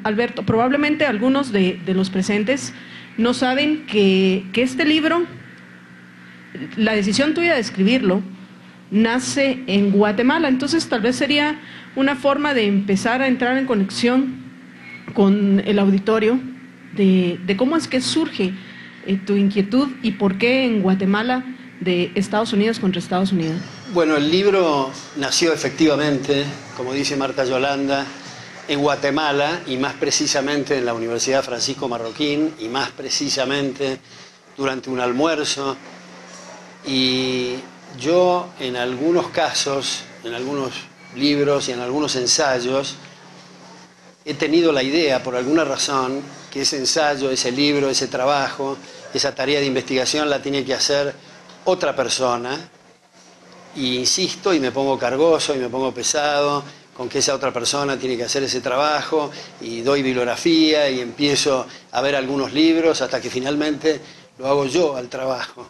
Alberto, probablemente algunos de los presentes no saben que este libro, la decisión tuya de escribirlo, nace en Guatemala. Entonces tal vez sería una forma de empezar a entrar en conexión con el auditorio de cómo es que surge tu inquietud y por qué en Guatemala de Estados Unidos contra Estados Unidos. Bueno, el libro nació efectivamente, como dice Marta Yolanda, en Guatemala, y más precisamente en la Universidad Francisco Marroquín, y más precisamente durante un almuerzo. Y yo, en algunos casos, en algunos libros y en algunos ensayos, he tenido la idea, por alguna razón, que ese ensayo, ese libro, ese trabajo, esa tarea de investigación la tiene que hacer otra persona. Y insisto, y me pongo cargoso, y me pongo pesado, con que esa otra persona tiene que hacer ese trabajo, y doy bibliografía, y empiezo a ver algunos libros, hasta que finalmente lo hago yo al trabajo.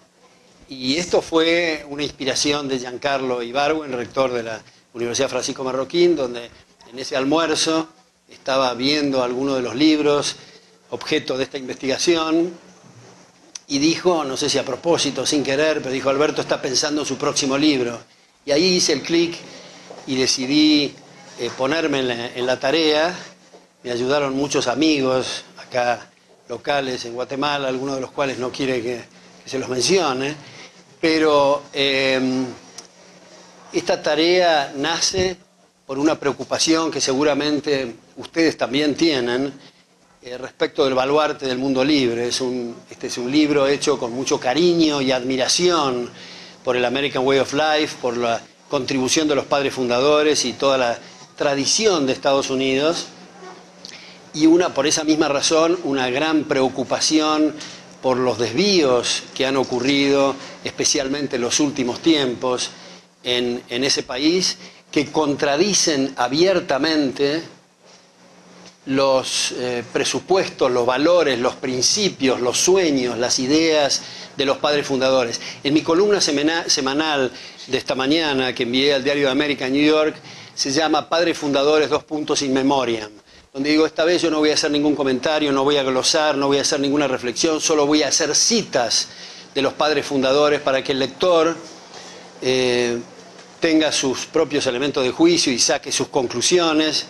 Y esto fue una inspiración de Giancarlo Ibargüen, rector de la Universidad Francisco Marroquín, donde en ese almuerzo estaba viendo algunos de los libros objeto de esta investigación, y dijo, no sé si a propósito, sin querer, pero dijo: Alberto está pensando en su próximo libro. Y ahí hice el clic y decidí ponerme en la tarea. Me ayudaron muchos amigos acá locales en Guatemala, algunos de los cuales no quiere que se los mencione, pero esta tarea nace por una preocupación que seguramente ustedes también tienen respecto del baluarte del mundo libre. Este es un libro hecho con mucho cariño y admiración por el American Way of Life, por la contribución de los padres fundadores y toda la tradición de Estados Unidos, y por esa misma razón, una gran preocupación por los desvíos que han ocurrido, especialmente en los últimos tiempos, en ese país, que contradicen abiertamente los presupuestos, los valores, los principios, los sueños, las ideas de los padres fundadores. En mi columna semanal de esta mañana, que envié al Diario de América en New York, se llama Padres Fundadores, in memoriam, donde digo, esta vez yo no voy a hacer ningún comentario, no voy a glosar, no voy a hacer ninguna reflexión, solo voy a hacer citas de los padres fundadores para que el lector tenga sus propios elementos de juicio y saque sus conclusiones.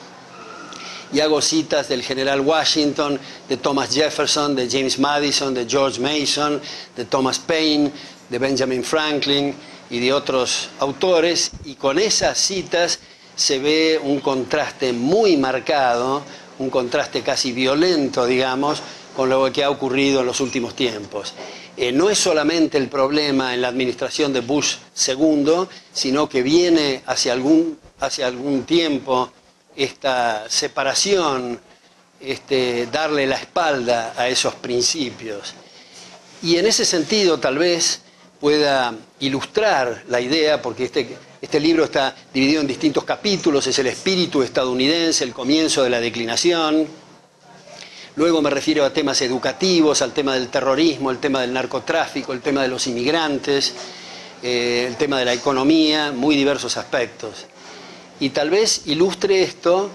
Y hago citas del general Washington, de Thomas Jefferson, de James Madison, de George Mason, de Thomas Paine, de Benjamin Franklin y de otros autores, y con esas citas se ve un contraste muy marcado, un contraste casi violento, digamos, con lo que ha ocurrido en los últimos tiempos. No es solamente el problema en la administración de Bush II, sino que viene hace algún tiempo esta separación, darle la espalda a esos principios. Y en ese sentido tal vez pueda ilustrar la idea, porque este libro está dividido en distintos capítulos, es el espíritu estadounidense, el comienzo de la declinación. Luego me refiero a temas educativos, al tema del terrorismo, el tema del narcotráfico, el tema de los inmigrantes, el tema de la economía, muy diversos aspectos. Y tal vez ilustre esto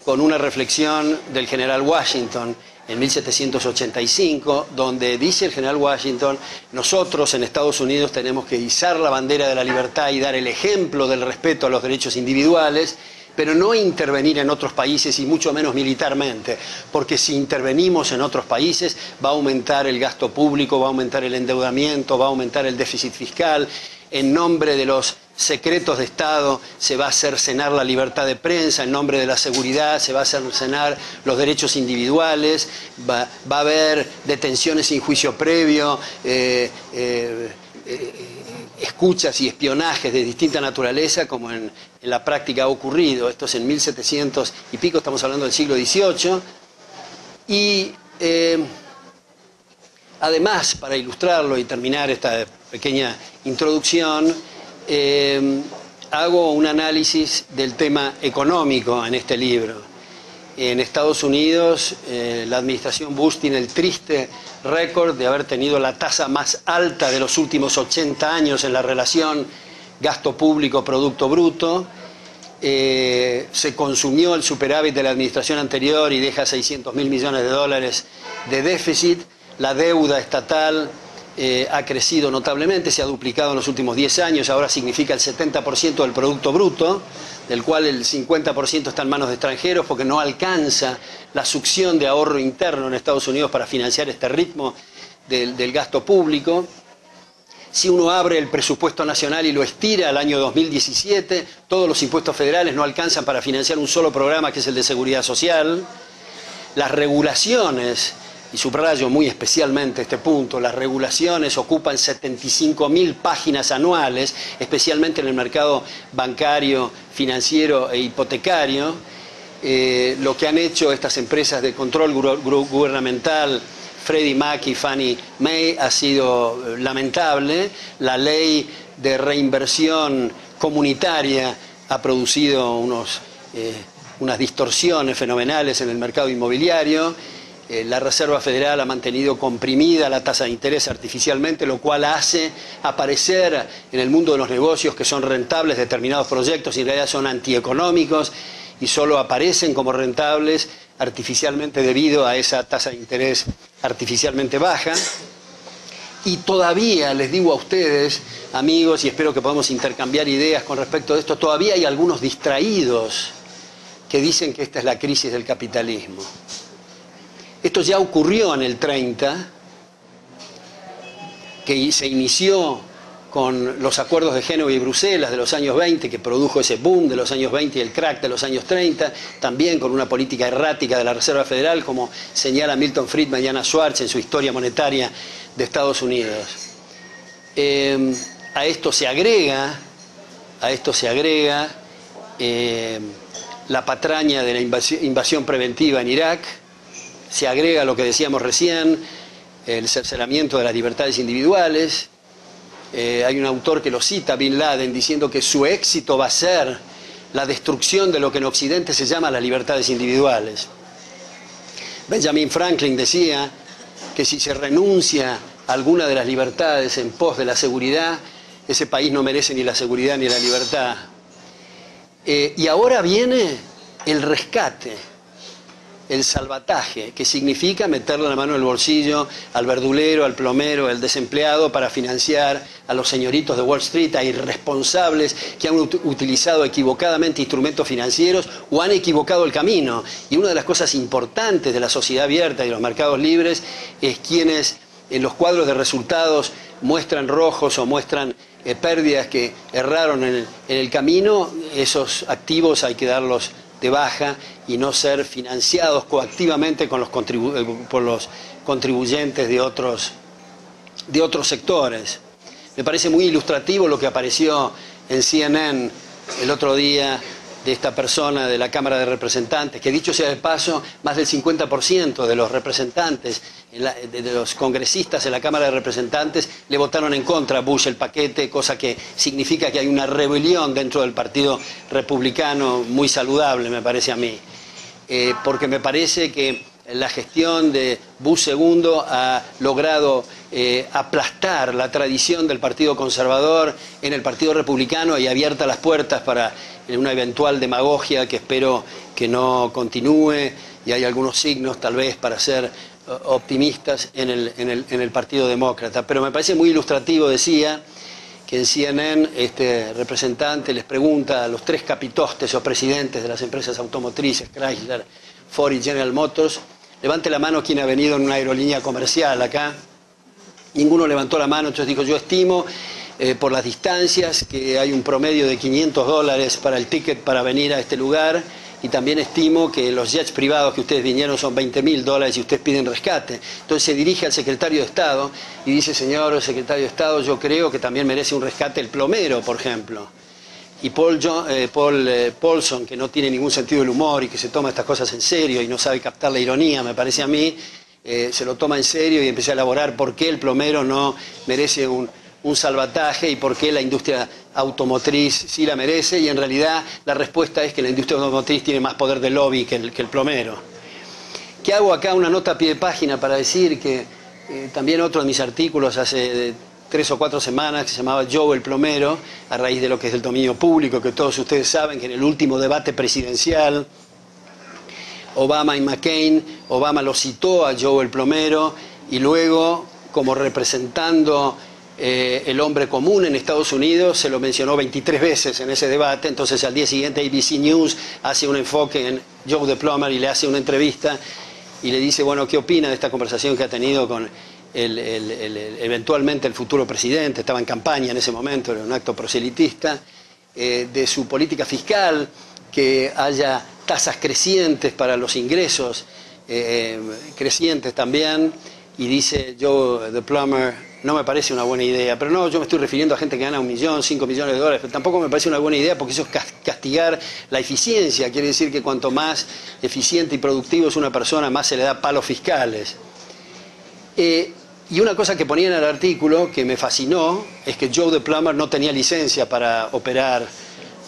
con una reflexión del general Washington en 1785, donde dice el general Washington: nosotros en Estados Unidos tenemos que izar la bandera de la libertad y dar el ejemplo del respeto a los derechos individuales, pero no intervenir en otros países, y mucho menos militarmente, porque si intervenimos en otros países va a aumentar el gasto público, va a aumentar el endeudamiento, va a aumentar el déficit fiscal. En nombre de los secretos de Estado se va a cercenar la libertad de prensa, en nombre de la seguridad se va a cercenar los derechos individuales, va a haber detenciones sin juicio previo, escuchas y espionajes de distinta naturaleza, como en la práctica ha ocurrido. Esto es en 1700 y pico, estamos hablando del siglo XVIII. Y además, para ilustrarlo y terminar esta pequeña introducción, hago un análisis del tema económico en este libro. En Estados Unidos, la administración Bush tiene el triste récord de haber tenido la tasa más alta de los últimos 80 años en la relación gasto público-producto bruto. Se consumió el superávit de la administración anterior y deja 600.000 millones de dólares de déficit. La deuda estatal ha crecido notablemente, se ha duplicado en los últimos 10 años, ahora significa el 70% del producto bruto, del cual el 50% está en manos de extranjeros porque no alcanza la succión de ahorro interno en Estados Unidos para financiar este ritmo del gasto público. Si uno abre el presupuesto nacional y lo estira al año 2017, todos los impuestos federales no alcanzan para financiar un solo programa, que es el de seguridad social. Las regulaciones, y subrayo muy especialmente este punto, las regulaciones ocupan 75.000 páginas anuales, especialmente en el mercado bancario, financiero e hipotecario. Lo que han hecho estas empresas de control gubernamental, Freddie Mac y Fannie Mae, ha sido lamentable. La ley de reinversión comunitaria ha producido unas distorsiones fenomenales en el mercado inmobiliario. La Reserva Federal ha mantenido comprimida la tasa de interés artificialmente, lo cual hace aparecer en el mundo de los negocios que son rentables determinados proyectos y en realidad son antieconómicos y solo aparecen como rentables artificialmente debido a esa tasa de interés artificialmente baja. Y todavía les digo a ustedes, amigos, y espero que podamos intercambiar ideas con respecto a esto, todavía hay algunos distraídos que dicen que esta es la crisis del capitalismo. Esto ya ocurrió en el 30, que se inició con los acuerdos de Génova y Bruselas de los años 20, que produjo ese boom de los años 20 y el crack de los años 30, también con una política errática de la Reserva Federal, como señala Milton Friedman y Anna Schwartz en su Historia Monetaria de Estados Unidos. A esto se agrega la patraña de la invasión preventiva en Irak. Se agrega lo que decíamos recién, el cercenamiento de las libertades individuales. Hay un autor que lo cita, Bin Laden, diciendo que su éxito va a ser la destrucción de lo que en Occidente se llama las libertades individuales. Benjamin Franklin decía que si se renuncia a alguna de las libertades en pos de la seguridad, ese país no merece ni la seguridad ni la libertad. Y ahora viene el rescate, el salvataje, que significa meterle la mano en el bolsillo al verdulero, al plomero, al desempleado para financiar a los señoritos de Wall Street, a irresponsables que han utilizado equivocadamente instrumentos financieros o han equivocado el camino. Y una de las cosas importantes de la sociedad abierta y de los mercados libres es quienes en los cuadros de resultados muestran rojos o muestran pérdidas que erraron en el camino. Esos activos hay que darlos de baja y no ser financiados coactivamente por los contribuyentes de otros sectores. Me parece muy ilustrativo lo que apareció en CNN el otro día de esta persona de la Cámara de Representantes, que dicho sea de paso, más del 50% de los representantes, de los congresistas en la Cámara de Representantes le votaron en contra a Bush el paquete, cosa que significa que hay una rebelión dentro del Partido Republicano muy saludable, me parece a mí. Porque me parece que la gestión de Bush II ha logrado aplastar la tradición del Partido Conservador en el Partido Republicano y abierta las puertas para una eventual demagogia que espero que no continúe, y hay algunos signos tal vez para ser optimistas en el Partido Demócrata. Pero me parece muy ilustrativo, decía, que en CNN este representante les pregunta a los tres capitostes o presidentes de las empresas automotrices, Chrysler, Ford y General Motors, levante la mano quien ha venido en una aerolínea comercial acá. Ninguno levantó la mano, entonces dijo, yo estimo por las distancias que hay un promedio de $500 para el ticket para venir a este lugar, y también estimo que los jets privados que ustedes vinieron son $20.000 y ustedes piden rescate. Entonces se dirige al secretario de Estado y dice, señor secretario de Estado, yo creo que también merece un rescate el plomero, por ejemplo. Y Paul Paulson, que no tiene ningún sentido del humor y que se toma estas cosas en serio y no sabe captar la ironía, me parece a mí, se lo toma en serio y empieza a elaborar por qué el plomero no merece un un salvataje y por qué la industria automotriz sí la merece, y en realidad la respuesta es que la industria automotriz tiene más poder de lobby que el plomero. ¿Qué hago acá? Una nota a pie de página para decir que también otro de mis artículos hace 3 o 4 semanas, que se llamaba Joe el plomero, a raíz de lo que es el dominio público, que todos ustedes saben que en el último debate presidencial, Obama y McCain, Obama lo citó a Joe el plomero, y luego, como representando el hombre común en Estados Unidos, se lo mencionó 23 veces en ese debate. Entonces al día siguiente ABC News hace un enfoque en Joe the Plumber y le hace una entrevista y le dice, bueno, ¿qué opina de esta conversación que ha tenido con eventualmente el futuro presidente? Estaba en campaña en ese momento, era un acto proselitista, de su política fiscal, que haya tasas crecientes para los ingresos, crecientes también. Y dice Joe the Plumber, no me parece una buena idea. Pero no, yo me estoy refiriendo a gente que gana 1 millón, 5 millones de dólares, pero tampoco me parece una buena idea, porque eso es castigar la eficiencia. Quiere decir que cuanto más eficiente y productivo es una persona, más se le da palos fiscales. Y una cosa que ponía en el artículo que me fascinó es que Joe the Plumber no tenía licencia para operar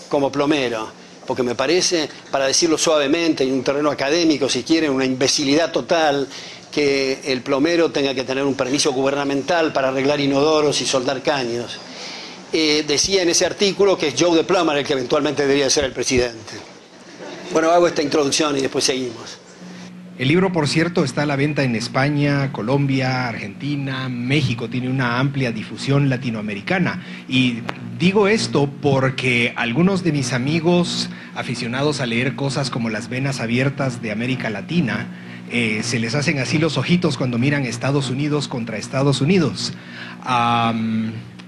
como plomero, porque me parece, para decirlo suavemente, en un terreno académico, si quieren, una imbecilidad total que el plomero tenga que tener un permiso gubernamental para arreglar inodoros y soldar caños. Decía en ese artículo que es Joe the Plumber el que eventualmente debería ser el presidente. Bueno, hago esta introducción y después seguimos. El libro, por cierto, está a la venta en España, Colombia, Argentina, México. Tiene una amplia difusión latinoamericana. Y digo esto porque algunos de mis amigos aficionados a leer cosas como Las Venas Abiertas de América Latina, se les hacen así los ojitos cuando miran Estados Unidos contra Estados Unidos.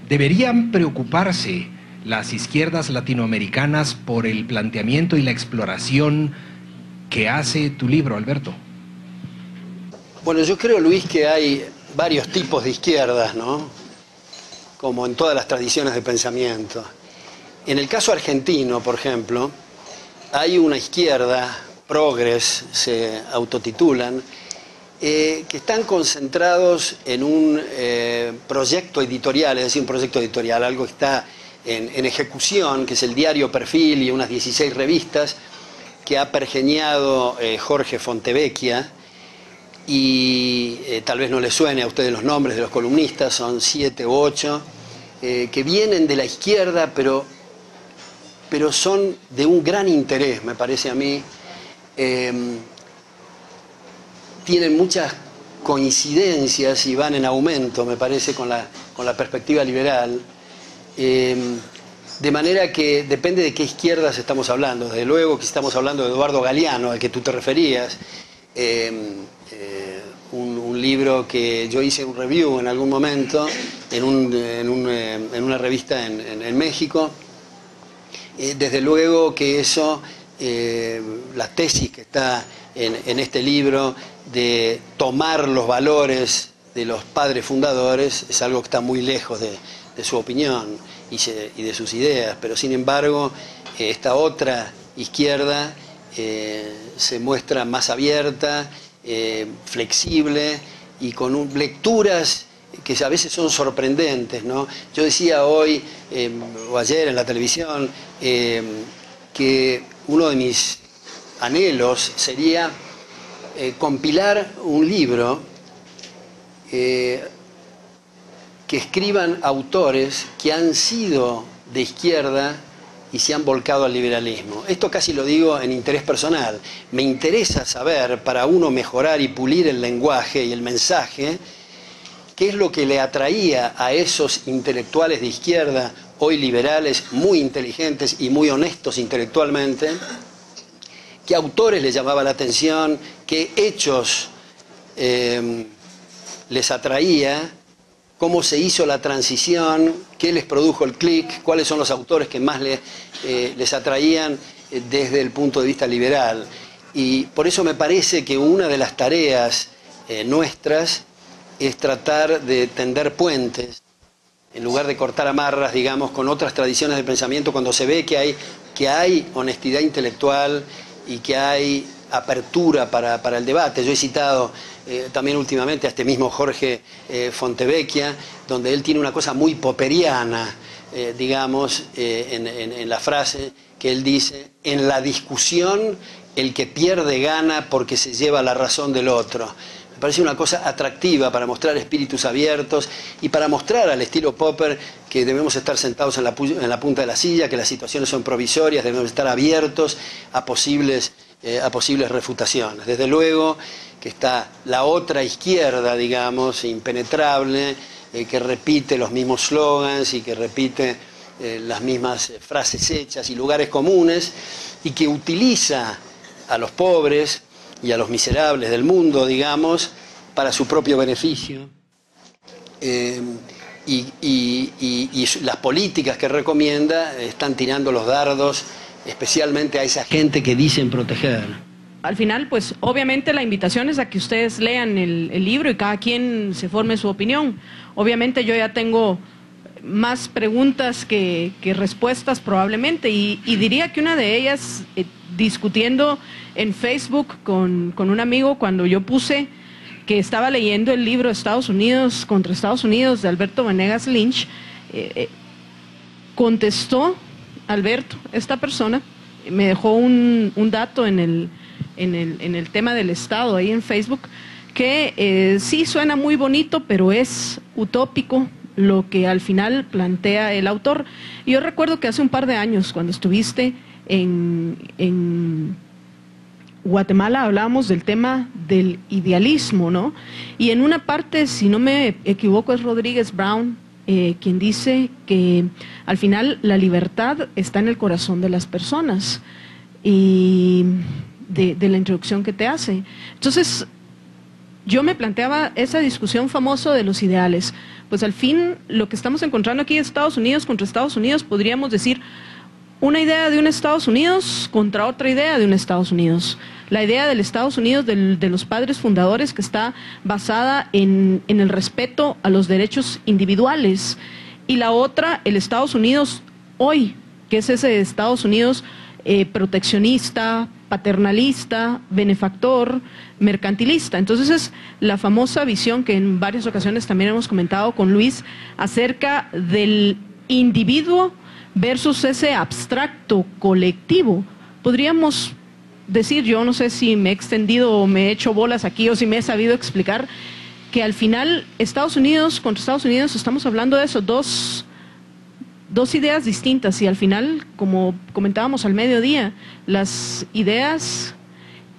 ¿Deberían preocuparse las izquierdas latinoamericanas por el planteamiento y la exploración que hace tu libro, Alberto? Bueno, yo creo, Luis, que hay varios tipos de izquierdas, ¿no? Como en todas las tradiciones de pensamiento. En el caso argentino, por ejemplo, hay una izquierda, progres se autotitulan, que están concentrados en un proyecto editorial, es decir, un proyecto editorial, algo que está en ejecución, que es el diario Perfil y unas 16 revistas, que ha pergeñado Jorge Fontevecchia, y tal vez no les suene a ustedes los nombres de los columnistas, son 7 u 8, que vienen de la izquierda, pero son de un gran interés, me parece a mí. Tienen muchas coincidencias y van en aumento, me parece, con la perspectiva liberal. De manera que depende de qué izquierdas estamos hablando. Desde luego que estamos hablando de Eduardo Galeano, al que tú te referías, un libro que yo hice un review en algún momento en una revista en México. Desde luego que eso, la tesis que está en este libro de tomar los valores de los padres fundadores, es algo que está muy lejos de su opinión y de sus ideas, pero sin embargo esta otra izquierda se muestra más abierta, flexible y con lecturas que a veces son sorprendentes, ¿no? Yo decía hoy o ayer en la televisión que uno de mis anhelos sería compilar un libro que escriban autores que han sido de izquierda y se han volcado al liberalismo. Esto casi lo digo en interés personal. Me interesa saber, para uno mejorar y pulir el lenguaje y el mensaje, qué es lo que le atraía a esos intelectuales de izquierda, hoy liberales, muy inteligentes y muy honestos intelectualmente, qué autores les llamaba la atención, qué hechos les atraía, cómo se hizo la transición, qué les produjo el clic, cuáles son los autores que más les atraían desde el punto de vista liberal. Y por eso me parece que una de las tareas nuestras es tratar de tender puentes, en lugar de cortar amarras, digamos, con otras tradiciones de pensamiento, cuando se ve que hay honestidad intelectual y que hay apertura para el debate. Yo he citado también últimamente a este mismo Jorge Fontevecchia, donde él tiene una cosa muy popperiana, digamos, en la frase que él dice: en la discusión el que pierde gana porque se lleva la razón del otro. Me parece una cosa atractiva para mostrar espíritus abiertos y para mostrar al estilo Popper que debemos estar sentados en la punta de la silla, que las situaciones son provisorias, debemos estar abiertos a posibles refutaciones. Desde luego que está la otra izquierda, digamos, impenetrable, que repite los mismos slogans y que repite las mismas frases hechas y lugares comunes, y que utiliza a los pobres y a los miserables del mundo, digamos, para su propio beneficio. Y las políticas que recomienda están tirando los dardos especialmente a esa gente que dicen proteger. Al final, pues obviamente la invitación es a que ustedes lean el libro y cada quien se forme su opinión. Obviamente yo ya tengo más preguntas que respuestas probablemente, y diría que una de ellas, discutiendo en Facebook con un amigo, cuando yo puse que estaba leyendo el libro Estados Unidos contra Estados Unidos de Alberto Venegas Lynch, contestó Alberto, esta persona, me dejó un dato en el tema del Estado ahí en Facebook, que sí suena muy bonito, pero es utópico lo que al final plantea el autor. Y yo recuerdo que hace un par de años, cuando estuviste en Guatemala, hablábamos del tema del idealismo, ¿no? Y en una parte, si no me equivoco, es Rodríguez Brown quien dice que al final la libertad está en el corazón de las personas, y de la introducción que te hace. Entonces, yo me planteaba esa discusión famosa de los ideales. Pues al fin, lo que estamos encontrando aquí, Estados Unidos contra Estados Unidos, podríamos decir una idea de un Estados Unidos contra otra idea de un Estados Unidos. La idea del Estados Unidos de los padres fundadores, que está basada en el respeto a los derechos individuales, y la otra, el Estados Unidos hoy, que es ese Estados Unidos proteccionista, paternalista, benefactor, mercantilista. Entonces es la famosa visión que en varias ocasiones también hemos comentado con Luis acerca del individuo versus ese abstracto colectivo. Podríamos decir, yo no sé si me he extendido o me he hecho bolas aquí o si me he sabido explicar, que al final Estados Unidos contra Estados Unidos estamos hablando de esos dos ideas distintas, y al final, como comentábamos al mediodía, las ideas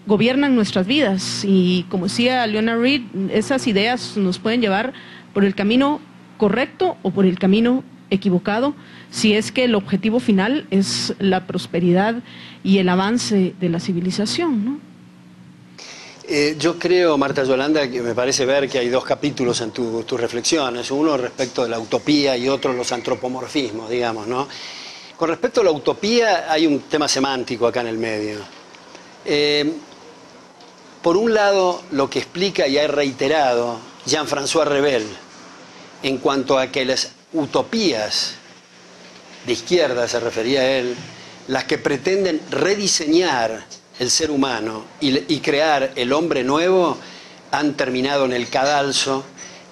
gobiernan nuestras vidas, y como decía Leonard Reed, esas ideas nos pueden llevar por el camino correcto o por el camino equivocado, si es que el objetivo final es la prosperidad y el avance de la civilización, ¿no? Yo creo, Marta Yolanda, que me parece ver que hay dos capítulos en tus reflexiones, uno respecto de la utopía y otro los antropomorfismos, digamos, ¿no? Con respecto a la utopía hay un tema semántico acá en el medio. Por un lado, lo que explica y ha reiterado Jean-François Revel en cuanto a que las utopías de izquierda, se refería a él, las que pretenden rediseñar el ser humano y crear el hombre nuevo, han terminado en el cadalso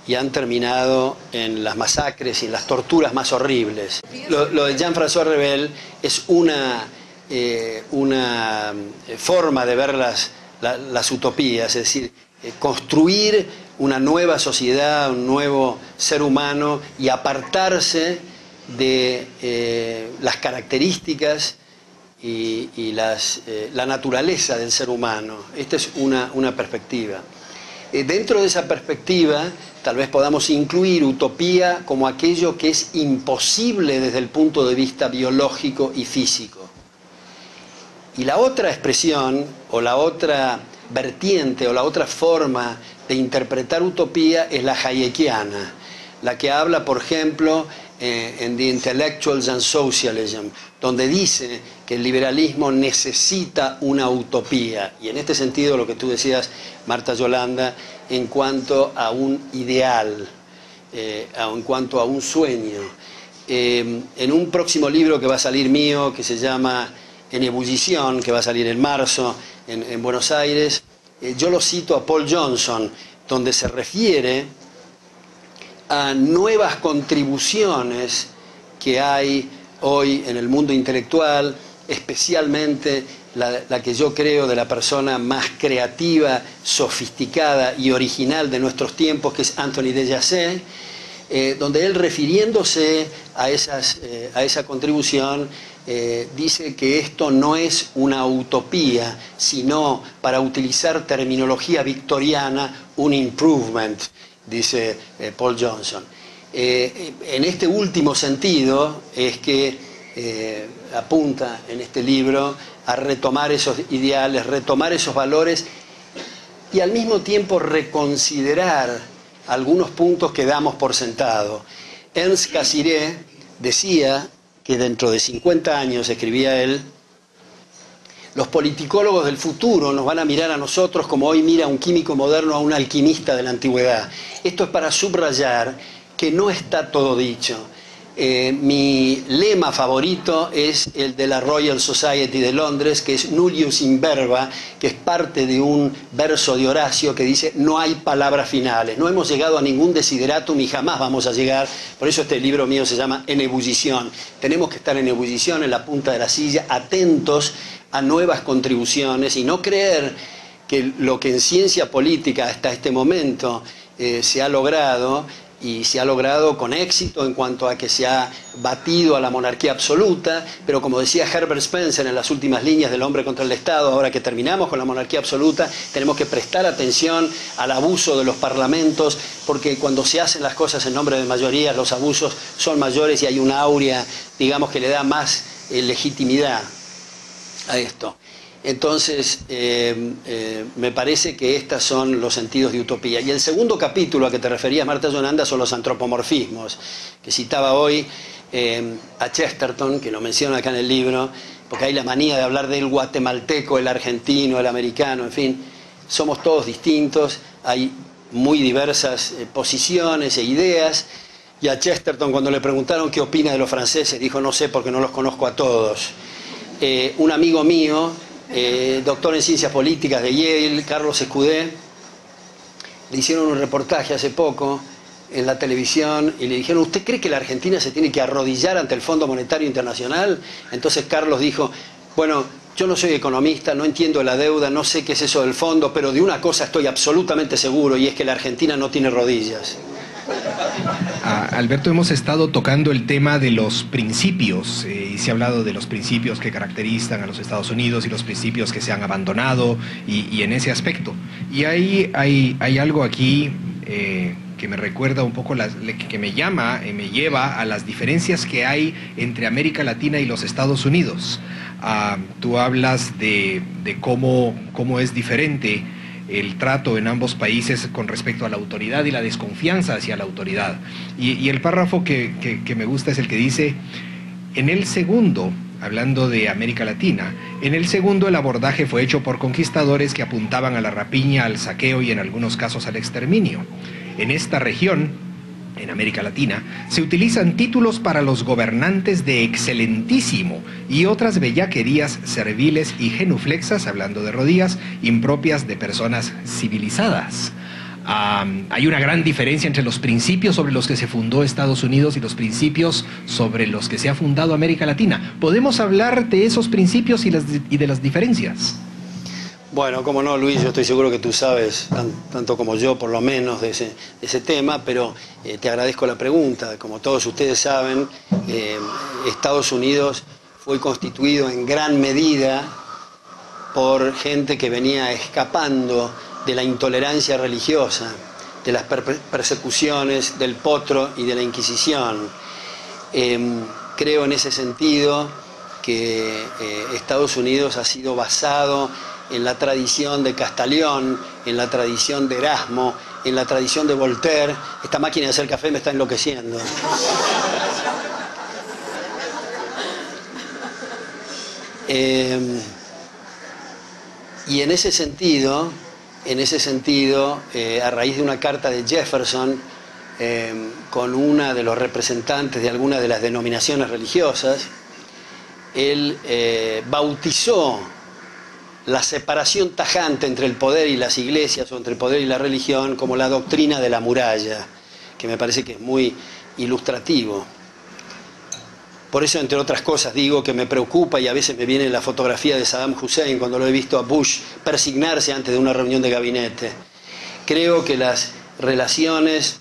y han terminado en las masacres y en las torturas más horribles. Lo de Jean-François Revel es una forma de ver las utopías, es decir, construir una nueva sociedad, un nuevo ser humano, y apartarse de las características y la naturaleza del ser humano. Esta es una perspectiva. Dentro de esa perspectiva, tal vez podamos incluir utopía como aquello que es imposible desde el punto de vista biológico y físico. Y la otra expresión, o la otra vertiente, o la otra forma de interpretar utopía es la hayekiana, la que habla, por ejemplo, en The Intellectuals and Socialism, donde dice que el liberalismo necesita una utopía. Y en este sentido, lo que tú decías, Marta Yolanda, en cuanto a un ideal, en cuanto a un sueño. En un próximo libro que va a salir mío, que se llama En ebullición, que va a salir en marzo en Buenos Aires, yo lo cito a Paul Johnson, donde se refiere a nuevas contribuciones que hay hoy en el mundo intelectual, especialmente la que yo creo de la persona más creativa, sofisticada y original de nuestros tiempos, que es Anthony de Jazet, donde él, refiriéndose a esa contribución, dice que esto no es una utopía, sino, para utilizar terminología victoriana, un improvement, dice Paul Johnson. En este último sentido es que apunta en este libro a retomar esos ideales, retomar esos valores y al mismo tiempo reconsiderar algunos puntos que damos por sentado. Ernst Cassirer decía que dentro de 50 años, escribía él, los politicólogos del futuro nos van a mirar a nosotros como hoy mira un químico moderno a un alquimista de la antigüedad. Esto es para subrayar que no está todo dicho. Mi lema favorito es el de la Royal Society de Londres, que es Nullius in verba, que es parte de un verso de Horacio que dice: no hay palabras finales, no hemos llegado a ningún desideratum y jamás vamos a llegar. Por eso este libro mío se llama En ebullición. Tenemos que estar en ebullición, en la punta de la silla, atentos a nuevas contribuciones y no creer que lo que en ciencia política hasta este momento se ha logrado, y se ha logrado con éxito en cuanto a que se ha batido a la monarquía absoluta, pero como decía Herbert Spencer en las últimas líneas del Hombre contra el Estado, ahora que terminamos con la monarquía absoluta, tenemos que prestar atención al abuso de los parlamentos, porque cuando se hacen las cosas en nombre de mayorías, los abusos son mayores y hay una aurea, digamos, que le da más legitimidad a esto. Entonces, me parece que estos son los sentidos de utopía. Y el segundo capítulo a que te referías, Marta Yolanda, son los antropomorfismos, que citaba hoy a Chesterton, que lo menciona acá en el libro, porque hay la manía de hablar del guatemalteco, el argentino, el americano, en fin, somos todos distintos, hay muy diversas posiciones e ideas, y a Chesterton, cuando le preguntaron qué opina de los franceses, dijo: no sé porque no los conozco a todos. Un amigo mío, doctor en ciencias políticas de Yale, Carlos Escudé, le hicieron un reportaje hace poco en la televisión y le dijeron: ¿usted cree que la Argentina se tiene que arrodillar ante el Fondo Monetario Internacional? Entonces Carlos dijo: bueno, yo no soy economista, no entiendo la deuda, no sé qué es eso del fondo, pero de una cosa estoy absolutamente seguro, y es que la Argentina no tiene rodillas. Alberto, hemos estado tocando el tema de los principios y se ha hablado de los principios que caracterizan a los Estados Unidos y los principios que se han abandonado y en ese aspecto. Y hay algo aquí que me recuerda un poco, que me lleva a las diferencias que hay entre América Latina y los Estados Unidos. Tú hablas de cómo es diferente el trato en ambos países con respecto a la autoridad y la desconfianza hacia la autoridad. Y el párrafo que me gusta es el que dice: en el segundo, hablando de América Latina, en el segundo el abordaje fue hecho por conquistadores que apuntaban a la rapiña, al saqueo y en algunos casos al exterminio. En esta región, en América Latina, se utilizan títulos para los gobernantes de excelentísimo y otras bellaquerías serviles y genuflexas, hablando de rodillas, impropias de personas civilizadas. Hay una gran diferencia entre los principios sobre los que se fundó Estados Unidos y los principios sobre los que se ha fundado América Latina. ¿Podemos hablar de esos principios y de las diferencias? Bueno, como no, Luis, yo estoy seguro que tú sabes, tanto como yo, por lo menos, de ese tema, pero te agradezco la pregunta. Como todos ustedes saben, Estados Unidos fue constituido en gran medida por gente que venía escapando de la intolerancia religiosa, de las persecuciones del potro y de la Inquisición. Creo en ese sentido que Estados Unidos ha sido basado en la tradición de Castañón, en la tradición de Erasmo, en la tradición de Voltaire. Esta máquina de hacer café me está enloqueciendo. Y en ese sentido, a raíz de una carta de Jefferson con una de los representantes de alguna de las denominaciones religiosas, él bautizó la separación tajante entre el poder y las iglesias o entre el poder y la religión como la doctrina de la muralla, que me parece que es muy ilustrativo. Por eso, entre otras cosas, digo que me preocupa y a veces me viene la fotografía de Saddam Hussein cuando lo he visto a Bush persignarse antes de una reunión de gabinete. Creo que las relaciones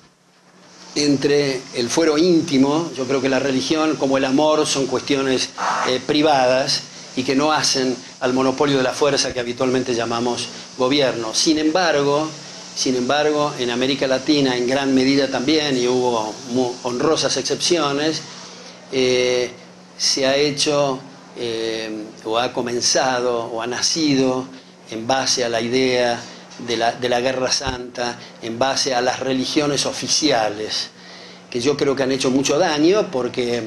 entre el fuero íntimo, yo creo que la religión como el amor son cuestiones privadas y que no hacen al monopolio de la fuerza que habitualmente llamamos gobierno. Sin embargo, en América Latina en gran medida también, y hubo honrosas excepciones, se ha hecho o ha comenzado o ha nacido en base a la idea de la Guerra Santa, en base a las religiones oficiales, que yo creo que han hecho mucho daño porque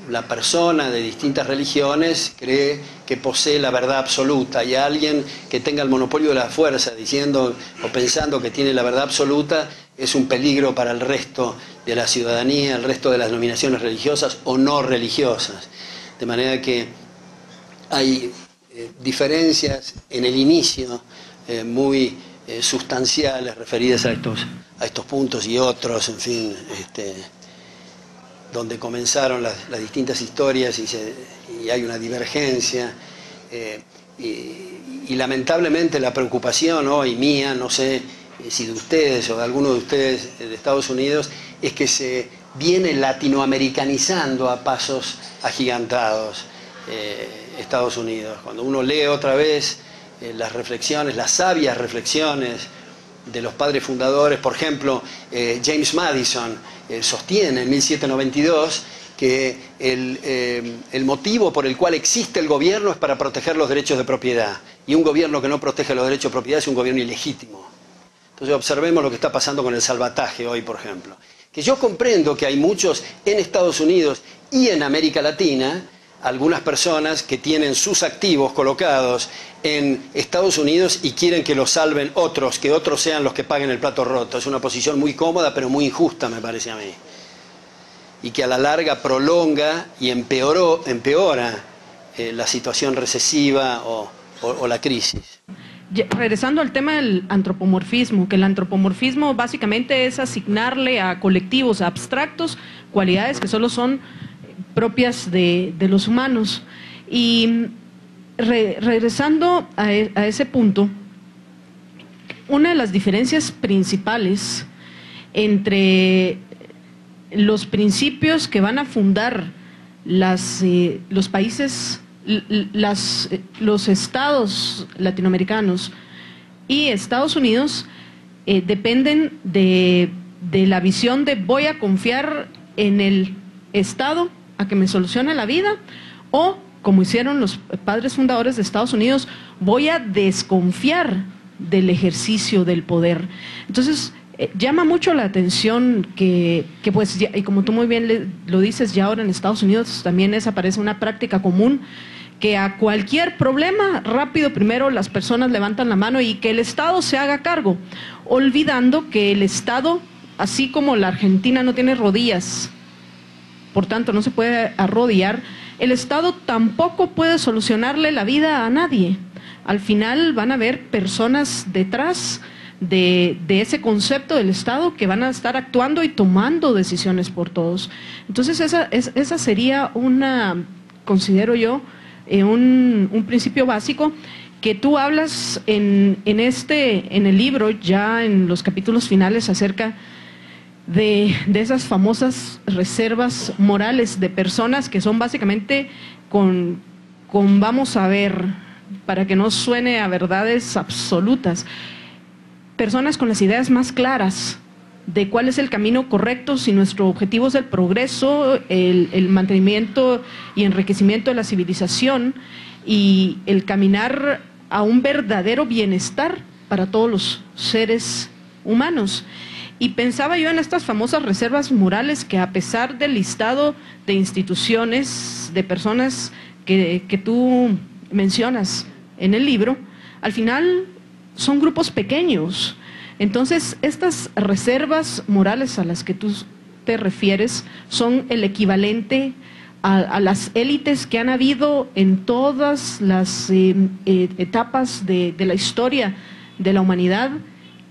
la persona de distintas religiones cree que posee la verdad absoluta, y alguien que tenga el monopolio de la fuerza diciendo o pensando que tiene la verdad absoluta es un peligro para el resto de la ciudadanía, el resto de las denominaciones religiosas o no religiosas. De manera que hay diferencias en el inicio muy sustanciales referidas a estos puntos y otros, en fin, donde comenzaron las distintas historias y hay una divergencia. Y lamentablemente la preocupación hoy mía, no sé si de ustedes o de alguno de ustedes de Estados Unidos, es que se viene latinoamericanizando a pasos agigantados Estados Unidos. Cuando uno lee otra vez las reflexiones, las sabias reflexiones de los padres fundadores, por ejemplo, James Madison sostiene en 1792 que el motivo por el cual existe el gobierno es para proteger los derechos de propiedad, y un gobierno que no protege los derechos de propiedad es un gobierno ilegítimo. Entonces observemos lo que está pasando con el salvataje hoy, por ejemplo. Que yo comprendo que hay muchos en Estados Unidos y en América Latina, algunas personas que tienen sus activos colocados en Estados Unidos y quieren que los salven otros, que otros sean los que paguen el plato roto. Es una posición muy cómoda, pero muy injusta, me parece a mí. Y que a la larga prolonga y empeora la situación recesiva o la crisis. Regresando al tema del antropomorfismo, que el antropomorfismo básicamente es asignarle a colectivos abstractos cualidades que solo son propias de los humanos. Y regresando a ese punto, una de las diferencias principales entre los principios que van a fundar los países, los estados latinoamericanos y Estados Unidos dependen de la visión de voy a confiar en el Estado a que me solucione la vida, o como hicieron los padres fundadores de Estados Unidos, voy a desconfiar del ejercicio del poder. Entonces llama mucho la atención que pues, y como tú muy bien lo dices, ya ahora en Estados Unidos también aparece una práctica común, que a cualquier problema, rápido primero las personas levantan la mano y que el Estado se haga cargo, olvidando que el Estado, así como la Argentina no tiene rodillas, por tanto no se puede arrodillar, el Estado tampoco puede solucionarle la vida a nadie. Al final van a haber personas detrás de ese concepto del Estado que van a estar actuando y tomando decisiones por todos. Entonces esa sería considero yo, un principio básico que tú hablas en el libro, ya en los capítulos finales, acerca de esas famosas reservas morales de personas que son básicamente con vamos a ver, para que no suene a verdades absolutas, personas con las ideas más claras de cuál es el camino correcto, si nuestro objetivo es el progreso, el mantenimiento y enriquecimiento de la civilización y el caminar a un verdadero bienestar para todos los seres humanos. Y pensaba yo en estas famosas reservas morales que, a pesar del listado de instituciones, de personas que tú mencionas en el libro, al final son grupos pequeños. Entonces, estas reservas morales a las que tú te refieres son el equivalente a las élites que han habido en todas las etapas de la historia de la humanidad,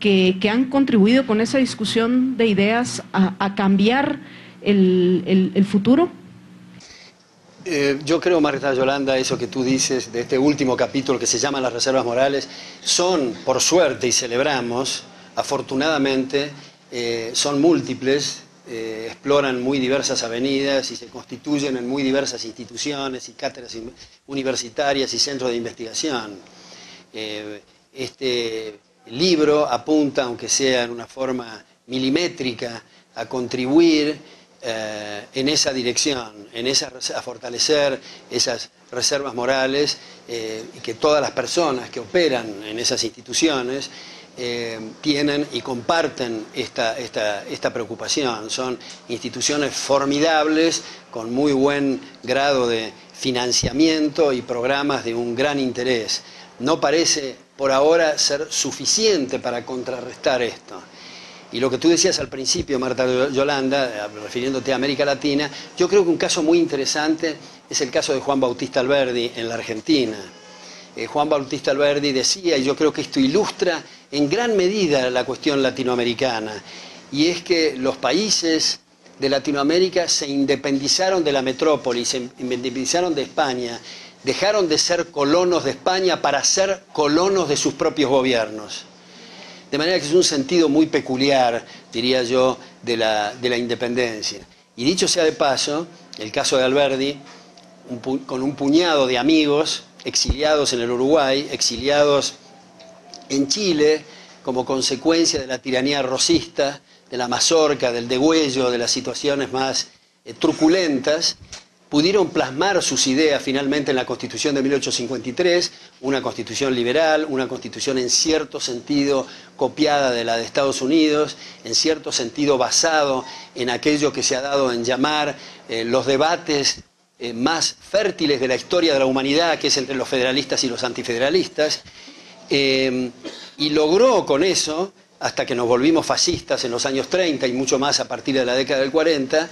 que han contribuido con esa discusión de ideas a cambiar el futuro? Yo creo, Marta Yolanda, eso que tú dices de este último capítulo que se llama Las reservas morales, son, por suerte, y celebramos, afortunadamente, son múltiples, exploran muy diversas avenidas y se constituyen en muy diversas instituciones y cátedras universitarias y centros de investigación. Este libro apunta, aunque sea en una forma milimétrica, a contribuir en esa dirección, a fortalecer esas reservas morales, y que todas las personas que operan en esas instituciones tienen y comparten esta preocupación. Son instituciones formidables, con muy buen grado de financiamiento y programas de un gran interés. No parece por ahora ser suficiente para contrarrestar esto. Y lo que tú decías al principio, Marta Yolanda, refiriéndote a América Latina, yo creo que un caso muy interesante es el caso de Juan Bautista Alberdi en la Argentina. Juan Bautista Alberdi decía, y yo creo que esto ilustra en gran medida la cuestión latinoamericana, y es que los países de Latinoamérica se independizaron de la metrópoli, se independizaron de España, dejaron de ser colonos de España para ser colonos de sus propios gobiernos. De manera que es un sentido muy peculiar, diría yo, de la independencia. Y dicho sea de paso, el caso de Alberdi, con un puñado de amigos exiliados en el Uruguay, exiliados en Chile, como consecuencia de la tiranía rosista, de la mazorca, del degüello, de las situaciones más truculentas, pudieron plasmar sus ideas finalmente en la Constitución de 1853, una constitución liberal, una constitución en cierto sentido copiada de la de Estados Unidos, en cierto sentido basado en aquello que se ha dado en llamar los debates más fértiles de la historia de la humanidad, que es entre los federalistas y los antifederalistas, y logró con eso, hasta que nos volvimos fascistas en los años 30 y mucho más a partir de la década del 40,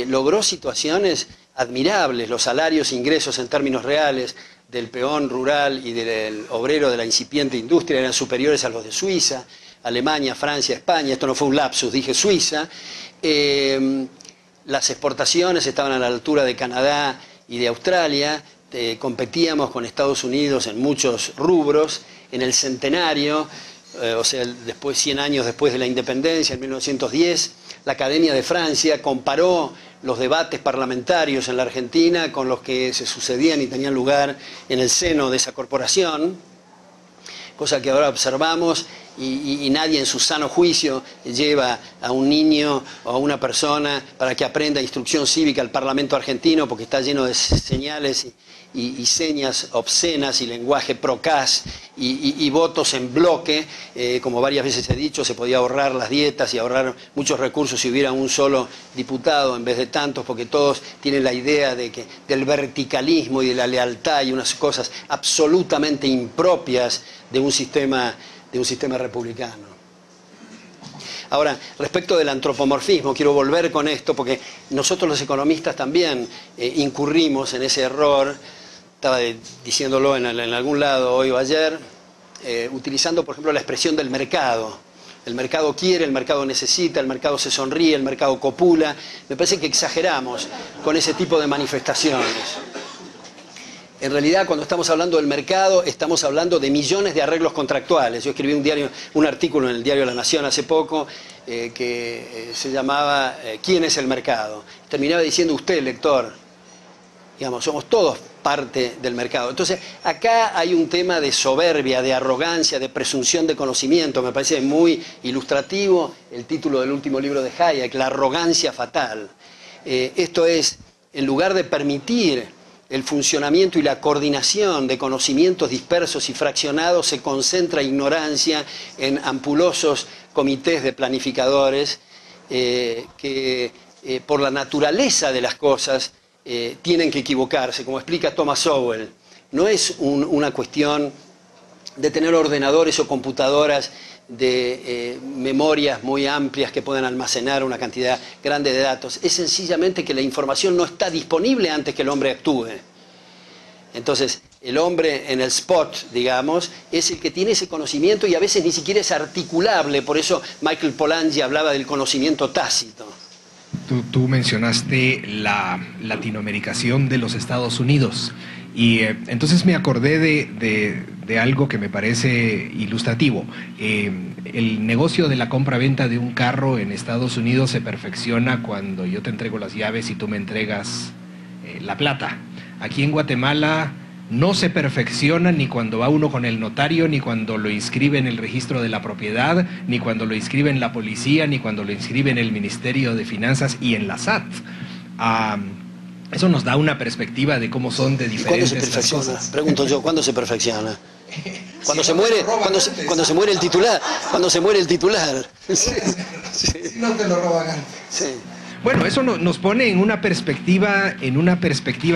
logró situaciones admirables. Los salarios e ingresos en términos reales del peón rural y del obrero de la incipiente industria eran superiores a los de Suiza, Alemania, Francia, España. Esto no fue un lapsus, dije Suiza. Las exportaciones estaban a la altura de Canadá y de Australia. Competíamos con Estados Unidos en muchos rubros. En el centenario, o sea, 100 años después de la independencia, en 1910, la Academia de Francia comparó los debates parlamentarios en la Argentina con los que se sucedían y tenían lugar en el seno de esa corporación, cosa que ahora observamos, y nadie en su sano juicio lleva a un niño o a una persona para que aprenda instrucción cívica al Parlamento argentino, porque está lleno de señales y señas obscenas y lenguaje procaz y votos en bloque. Como varias veces he dicho, se podía ahorrar las dietas y ahorrar muchos recursos si hubiera un solo diputado en vez de tantos, porque todos tienen la idea del verticalismo y de la lealtad y unas cosas absolutamente impropias de un sistema republicano. Ahora, respecto del antropomorfismo, quiero volver con esto porque nosotros los economistas también incurrimos en ese error. Estaba diciéndolo en algún lado hoy o ayer, utilizando por ejemplo la expresión del mercado. El mercado quiere, el mercado necesita, el mercado se sonríe, el mercado copula. Me parece que exageramos con ese tipo de manifestaciones. En realidad, cuando estamos hablando del mercado, estamos hablando de millones de arreglos contractuales. Yo escribí un artículo en el diario La Nación hace poco que se llamaba ¿Quién es el mercado? Terminaba diciendo usted, lector. Digamos, somos todos parte del mercado. Entonces, acá hay un tema de soberbia, de arrogancia, de presunción de conocimiento. Me parece muy ilustrativo el título del último libro de Hayek, La arrogancia fatal. Esto es, en lugar de permitir el funcionamiento y la coordinación de conocimientos dispersos y fraccionados, se concentra ignorancia en ampulosos comités de planificadores que por la naturaleza de las cosas tienen que equivocarse, como explica Thomas Sowell. No es una cuestión de tener ordenadores o computadoras de memorias muy amplias que pueden almacenar una cantidad grande de datos. Es sencillamente que la información no está disponible antes que el hombre actúe. Entonces, el hombre en el spot, digamos, es el que tiene ese conocimiento y a veces ni siquiera es articulable. Por eso Michael Polanyi hablaba del conocimiento tácito. Tú mencionaste la latinoamericación de los Estados Unidos y entonces me acordé de algo que me parece ilustrativo. El negocio de la compra-venta de un carro en Estados Unidos se perfecciona cuando yo te entrego las llaves y tú me entregas la plata. Aquí en Guatemala no se perfecciona ni cuando va uno con el notario, ni cuando lo inscribe en el registro de la propiedad, ni cuando lo inscribe en la policía, ni cuando lo inscribe en el Ministerio de Finanzas y en la SAT. Eso nos da una perspectiva de cómo son de diferentes ¿Cuándo se perfecciona? cosas. Pregunto yo, ¿cuándo se perfecciona? Cuando se muere, cuando se muere el titular, cuando se muere el titular. Sí. Si no te lo roban antes. Sí. Bueno, eso nos pone en una perspectiva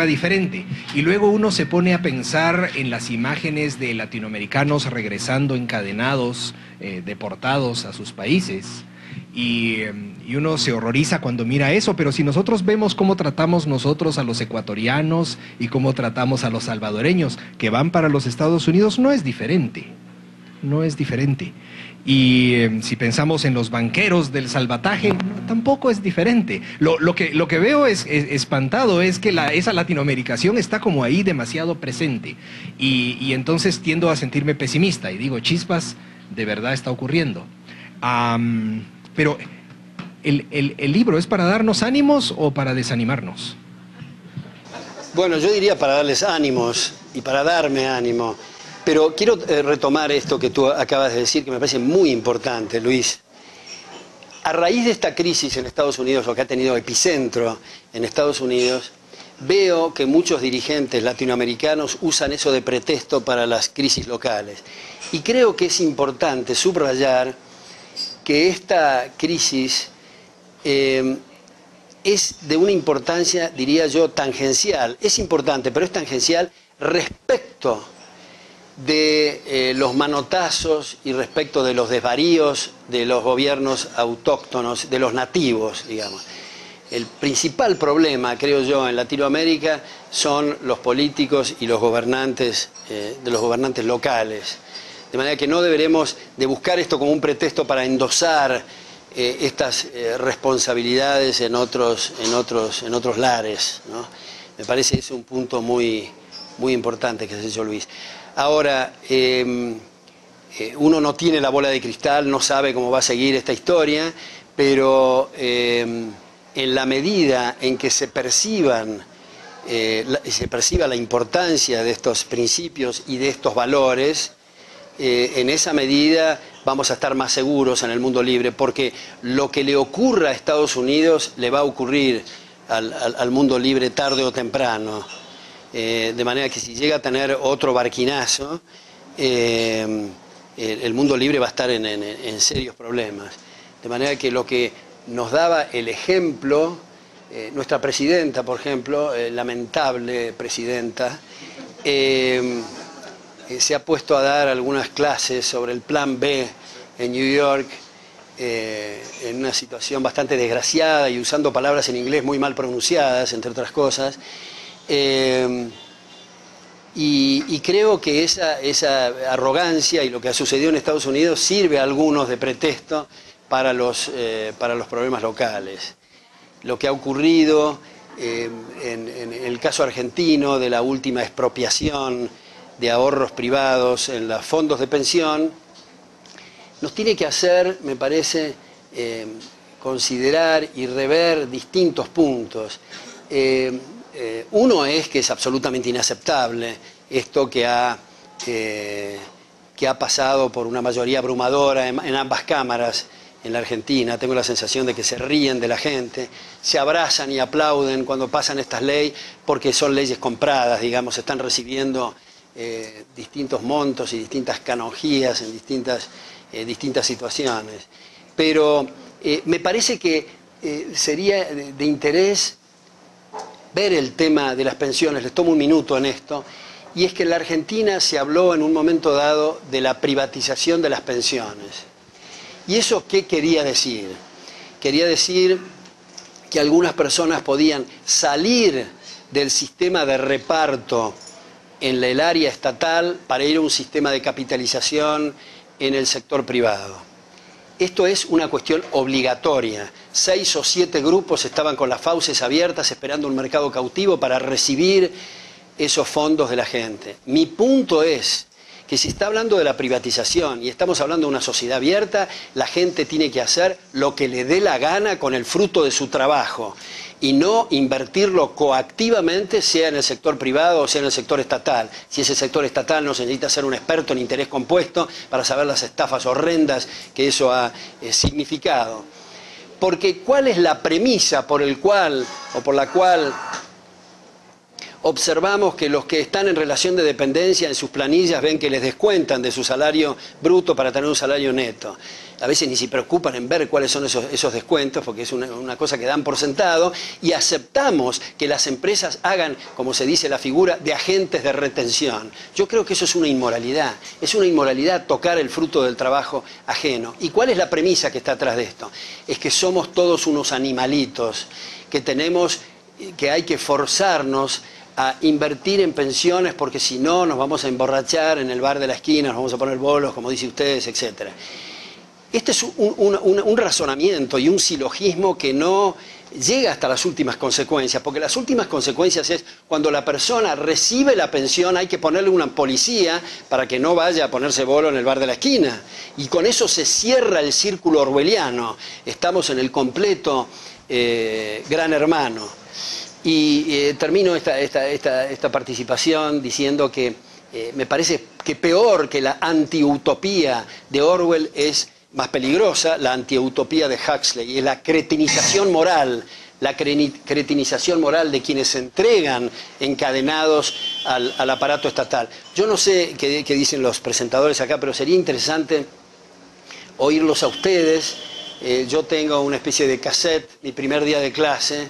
diferente. Y luego uno se pone a pensar en las imágenes de latinoamericanos regresando encadenados, deportados a sus países. Y uno se horroriza cuando mira eso, pero si nosotros vemos cómo tratamos nosotros a los ecuatorianos y cómo tratamos a los salvadoreños que van para los Estados Unidos, no es diferente. No es diferente. Y si pensamos en los banqueros del salvataje, tampoco es diferente. Lo que veo espantado es que esa latinoamericación está como ahí demasiado presente. Y entonces tiendo a sentirme pesimista y digo, chispas, de verdad está ocurriendo. Pero ¿el libro es para darnos ánimos o para desanimarnos? Bueno, yo diría para darles ánimos y para darme ánimo. Pero quiero retomar esto que tú acabas de decir, que me parece muy importante, Luis. A raíz de esta crisis en Estados Unidos, o que ha tenido epicentro en Estados Unidos, veo que muchos dirigentes latinoamericanos usan eso de pretexto para las crisis locales. Y creo que es importante subrayar que esta crisis es de una importancia, diría yo, tangencial. Es importante, pero es tangencial respecto de los manotazos y respecto de los desvaríos de los gobiernos autóctonos, de los nativos, digamos. El principal problema, creo yo, en Latinoamérica son los políticos y los gobernantes, de los gobernantes locales. De manera que no deberemos de buscar esto como un pretexto para endosar estas responsabilidades en otros lares, ¿no? Me parece ese un punto muy importante que has hecho, Luis. Ahora, uno no tiene la bola de cristal, no sabe cómo va a seguir esta historia, pero en la medida en que se perciba la importancia de estos principios y de estos valores, en esa medida vamos a estar más seguros en el mundo libre, porque lo que le ocurra a Estados Unidos le va a ocurrir al mundo libre tarde o temprano. De manera que si llega a tener otro barquinazo, el mundo libre va a estar en serios problemas. De manera que lo que nos daba el ejemplo, nuestra presidenta, por ejemplo, lamentable presidenta, se ha puesto a dar algunas clases sobre el plan B en New York, en una situación bastante desgraciada y usando palabras en inglés muy mal pronunciadas, entre otras cosas. Y creo que esa arrogancia y lo que ha sucedido en Estados Unidos sirve a algunos de pretexto para los problemas locales. Lo que ha ocurrido en el caso argentino de la última expropiación de ahorros privados en los fondos de pensión, nos tiene que hacer, me parece, considerar y rever distintos puntos. Uno es que es absolutamente inaceptable esto que ha pasado por una mayoría abrumadora en ambas cámaras en la Argentina. Tengo la sensación de que se ríen de la gente, se abrazan y aplauden cuando pasan estas leyes porque son leyes compradas, digamos, están recibiendo distintos montos y distintas canonjías en distintas situaciones. Pero me parece que sería de interés ver el tema de las pensiones. Les tomo un minuto en esto, y es que en la Argentina se habló en un momento dado de la privatización de las pensiones. ¿Y eso qué quería decir? Quería decir que algunas personas podían salir del sistema de reparto en el área estatal para ir a un sistema de capitalización en el sector privado. Esto es una cuestión obligatoria. 6 o 7 grupos estaban con las fauces abiertas esperando un mercado cautivo para recibir esos fondos de la gente. Mi punto es que si está hablando de la privatización y estamos hablando de una sociedad abierta, la gente tiene que hacer lo que le dé la gana con el fruto de su trabajo y no invertirlo coactivamente, sea en el sector privado o sea en el sector estatal. Si es el sector estatal, no se necesita ser un experto en interés compuesto para saber las estafas horrendas que eso ha significado. Porque ¿cuál es la premisa por la cual observamos que los que están en relación de dependencia en sus planillas ven que les descuentan de su salario bruto para tener un salario neto? A veces ni se preocupan en ver cuáles son esos descuentos, porque es una cosa que dan por sentado, y aceptamos que las empresas hagan, como se dice la figura, de agentes de retención. Yo creo que eso es una inmoralidad tocar el fruto del trabajo ajeno. ¿Y cuál es la premisa que está atrás de esto? Es que somos todos unos animalitos, que hay que forzarnos a invertir en pensiones porque si no nos vamos a emborrachar en el bar de la esquina, nos vamos a poner bolos, como dicen ustedes, etc. Este es un razonamiento y un silogismo que no llega hasta las últimas consecuencias, porque las últimas consecuencias es cuando la persona recibe la pensión hay que ponerle una policía para que no vaya a ponerse bolo en el bar de la esquina. Y con eso se cierra el círculo orwelliano. Estamos en el completo gran hermano. Y termino esta participación diciendo que me parece que peor que la antiutopía de Orwell es más peligrosa la antiutopía de Huxley, y es la cretinización moral, de quienes se entregan encadenados al aparato estatal. Yo no sé qué dicen los presentadores acá, pero sería interesante oírlos a ustedes. Yo tengo una especie de cassette, mi primer día de clase.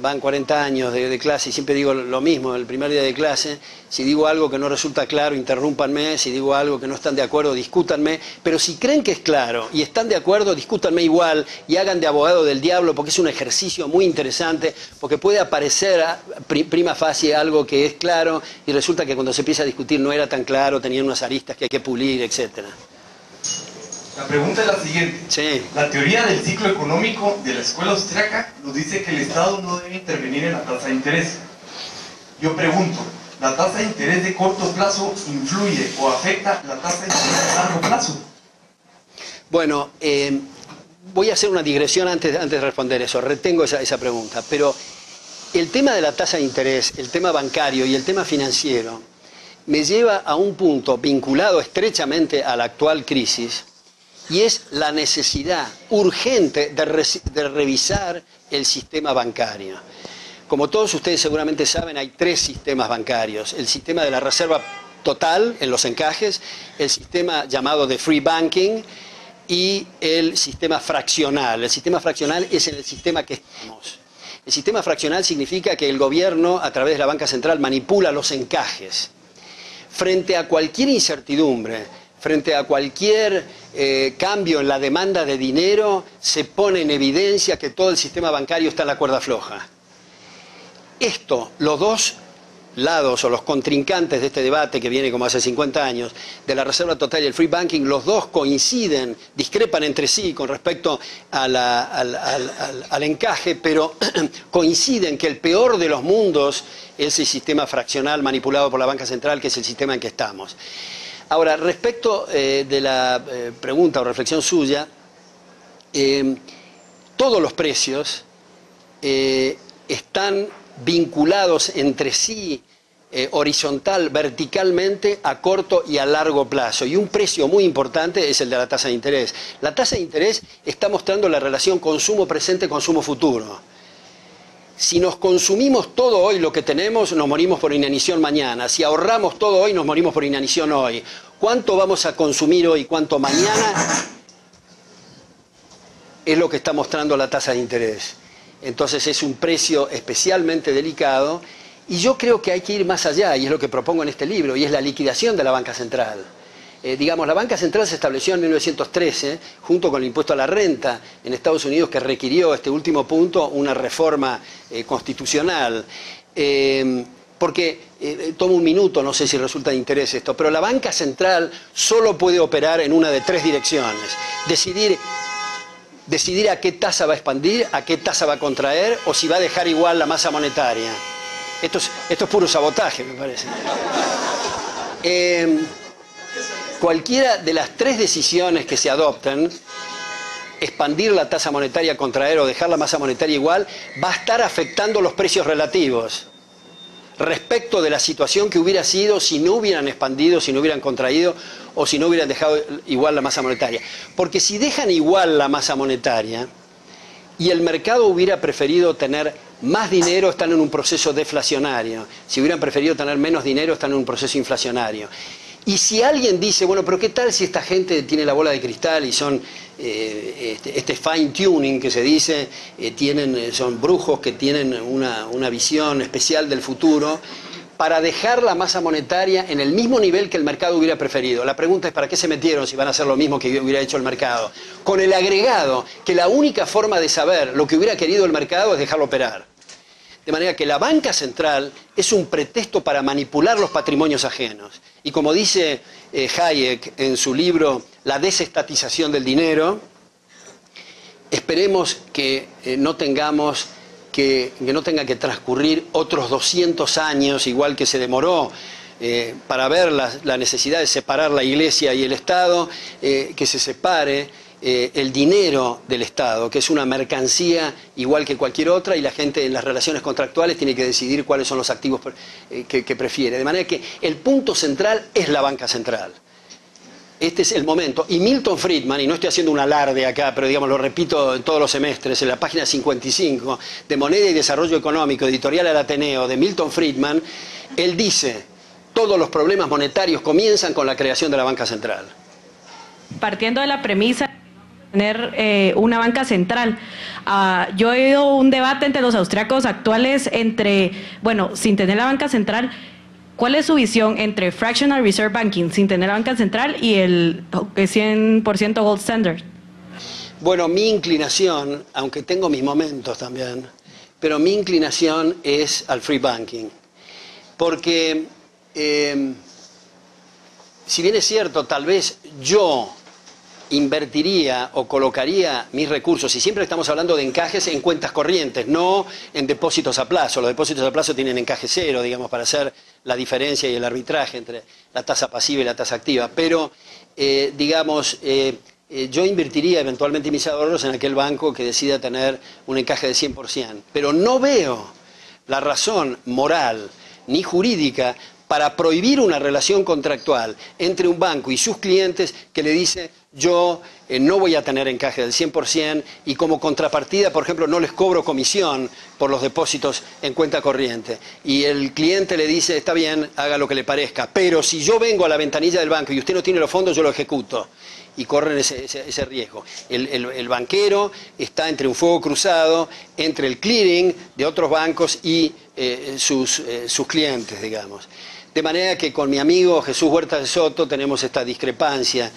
Van 40 años de clase y siempre digo lo mismo, el primer día de clase, si digo algo que no resulta claro, interrúmpanme, si digo algo que no están de acuerdo, discútanme, pero si creen que es claro y están de acuerdo, discútanme igual y hagan de abogado del diablo, porque es un ejercicio muy interesante, porque puede aparecer prima facie algo que es claro y resulta que cuando se empieza a discutir no era tan claro, tenían unas aristas que hay que pulir, etcétera. La pregunta es la siguiente. Sí. La teoría del ciclo económico de la escuela austriaca nos dice que el Estado no debe intervenir en la tasa de interés. Yo pregunto, ¿la tasa de interés de corto plazo influye o afecta la tasa de interés de largo plazo? Bueno, voy a hacer una digresión antes de responder eso, retengo esa pregunta, pero el tema de la tasa de interés, el tema bancario y el tema financiero me lleva a un punto vinculado estrechamente a la actual crisis, y es la necesidad urgente de revisar el sistema bancario. Como todos ustedes seguramente saben, hay 3 sistemas bancarios. El sistema de la reserva total en los encajes, el sistema llamado de free banking y el sistema fraccional. El sistema fraccional es en el sistema que estamos. El sistema fraccional significa que el gobierno, a través de la banca central, manipula los encajes. Frente a cualquier incertidumbre, frente a cualquier cambio en la demanda de dinero, se pone en evidencia que todo el sistema bancario está en la cuerda floja. Esto, los dos lados o los contrincantes de este debate que viene como hace 50 años, de la reserva total y el free banking, los dos coinciden, discrepan entre sí con respecto al encaje, pero coinciden que el peor de los mundos es el sistema fraccional manipulado por la banca central, que es el sistema en que estamos. Ahora, respecto de la pregunta o reflexión suya, todos los precios están vinculados entre sí verticalmente a corto y a largo plazo. Y un precio muy importante es el de la tasa de interés. La tasa de interés está mostrando la relación consumo presente, consumo futuro. Si nos consumimos todo hoy lo que tenemos, nos morimos por inanición mañana. Si ahorramos todo hoy, nos morimos por inanición hoy. ¿Cuánto vamos a consumir hoy? ¿Cuánto mañana? Es lo que está mostrando la tasa de interés. Entonces es un precio especialmente delicado y yo creo que hay que ir más allá, y es lo que propongo en este libro, y es la liquidación de la banca central. Digamos, la banca central se estableció en 1913, junto con el impuesto a la renta en Estados Unidos, que requirió, este último punto, una reforma constitucional. Porque, toma un minuto, no sé si resulta de interés esto, pero la banca central solo puede operar en una de tres direcciones. Decidir a qué tasa va a expandir, a qué tasa va a contraer, o si va a dejar igual la masa monetaria. Esto es puro sabotaje, me parece. Cualquiera de las tres decisiones que se adopten, expandir la tasa monetaria, contraer o dejar la masa monetaria igual, va a estar afectando los precios relativos respecto de la situación que hubiera sido si no hubieran expandido, si no hubieran contraído o si no hubieran dejado igual la masa monetaria. Porque si dejan igual la masa monetaria y el mercado hubiera preferido tener más dinero, están en un proceso deflacionario. Si hubieran preferido tener menos dinero, están en un proceso inflacionario. Y si alguien dice, bueno, pero ¿qué tal si esta gente tiene la bola de cristal y son este fine tuning que se dice, son brujos que tienen una visión especial del futuro para dejar la masa monetaria en el mismo nivel que el mercado hubiera preferido? La pregunta es, ¿para qué se metieron si van a hacer lo mismo que hubiera hecho el mercado? Con el agregado que la única forma de saber lo que hubiera querido el mercado es dejarlo operar. De manera que la banca central es un pretexto para manipular los patrimonios ajenos. Y como dice Hayek en su libro La desestatización del dinero, esperemos que no tenga que transcurrir otros 200 años, igual que se demoró para ver la necesidad de separar la Iglesia y el Estado, que se separe el dinero del Estado, que es una mercancía igual que cualquier otra, y la gente en las relaciones contractuales tiene que decidir cuáles son los activos que prefiere. De manera que el punto central es la banca central. Este es el momento. Y Milton Friedman, y no estoy haciendo un alarde acá, pero digamos lo repito en todos los semestres, en la página 55 de Moneda y Desarrollo Económico, editorial al Ateneo, de Milton Friedman, él dice, todos los problemas monetarios comienzan con la creación de la banca central. Partiendo de la premisa tener una banca central. Yo he oído un debate entre los austriacos actuales entre, bueno, sin tener la banca central, ¿cuál es su visión entre fractional reserve banking, sin tener la banca central, y el 100% gold standard? Bueno, mi inclinación, aunque tengo mis momentos también, pero mi inclinación es al free banking. Porque, si bien es cierto, tal vez yo invertiría o colocaría mis recursos, y siempre estamos hablando de encajes, en cuentas corrientes, no en depósitos a plazo. Los depósitos a plazo tienen encaje cero, digamos, para hacer la diferencia y el arbitraje entre la tasa pasiva y la tasa activa. Pero, yo invertiría eventualmente mis ahorros en aquel banco que decida tener un encaje de 100%. Pero no veo la razón moral ni jurídica para prohibir una relación contractual entre un banco y sus clientes que le dice, yo no voy a tener encaje del 100% y como contrapartida, por ejemplo, no les cobro comisión por los depósitos en cuenta corriente. Y el cliente le dice, está bien, haga lo que le parezca, pero si yo vengo a la ventanilla del banco y usted no tiene los fondos, yo lo ejecuto. Y corren ese riesgo. El banquero está entre un fuego cruzado, entre el clearing de otros bancos y sus clientes, digamos. De manera que con mi amigo Jesús Huerta de Soto tenemos esta discrepancia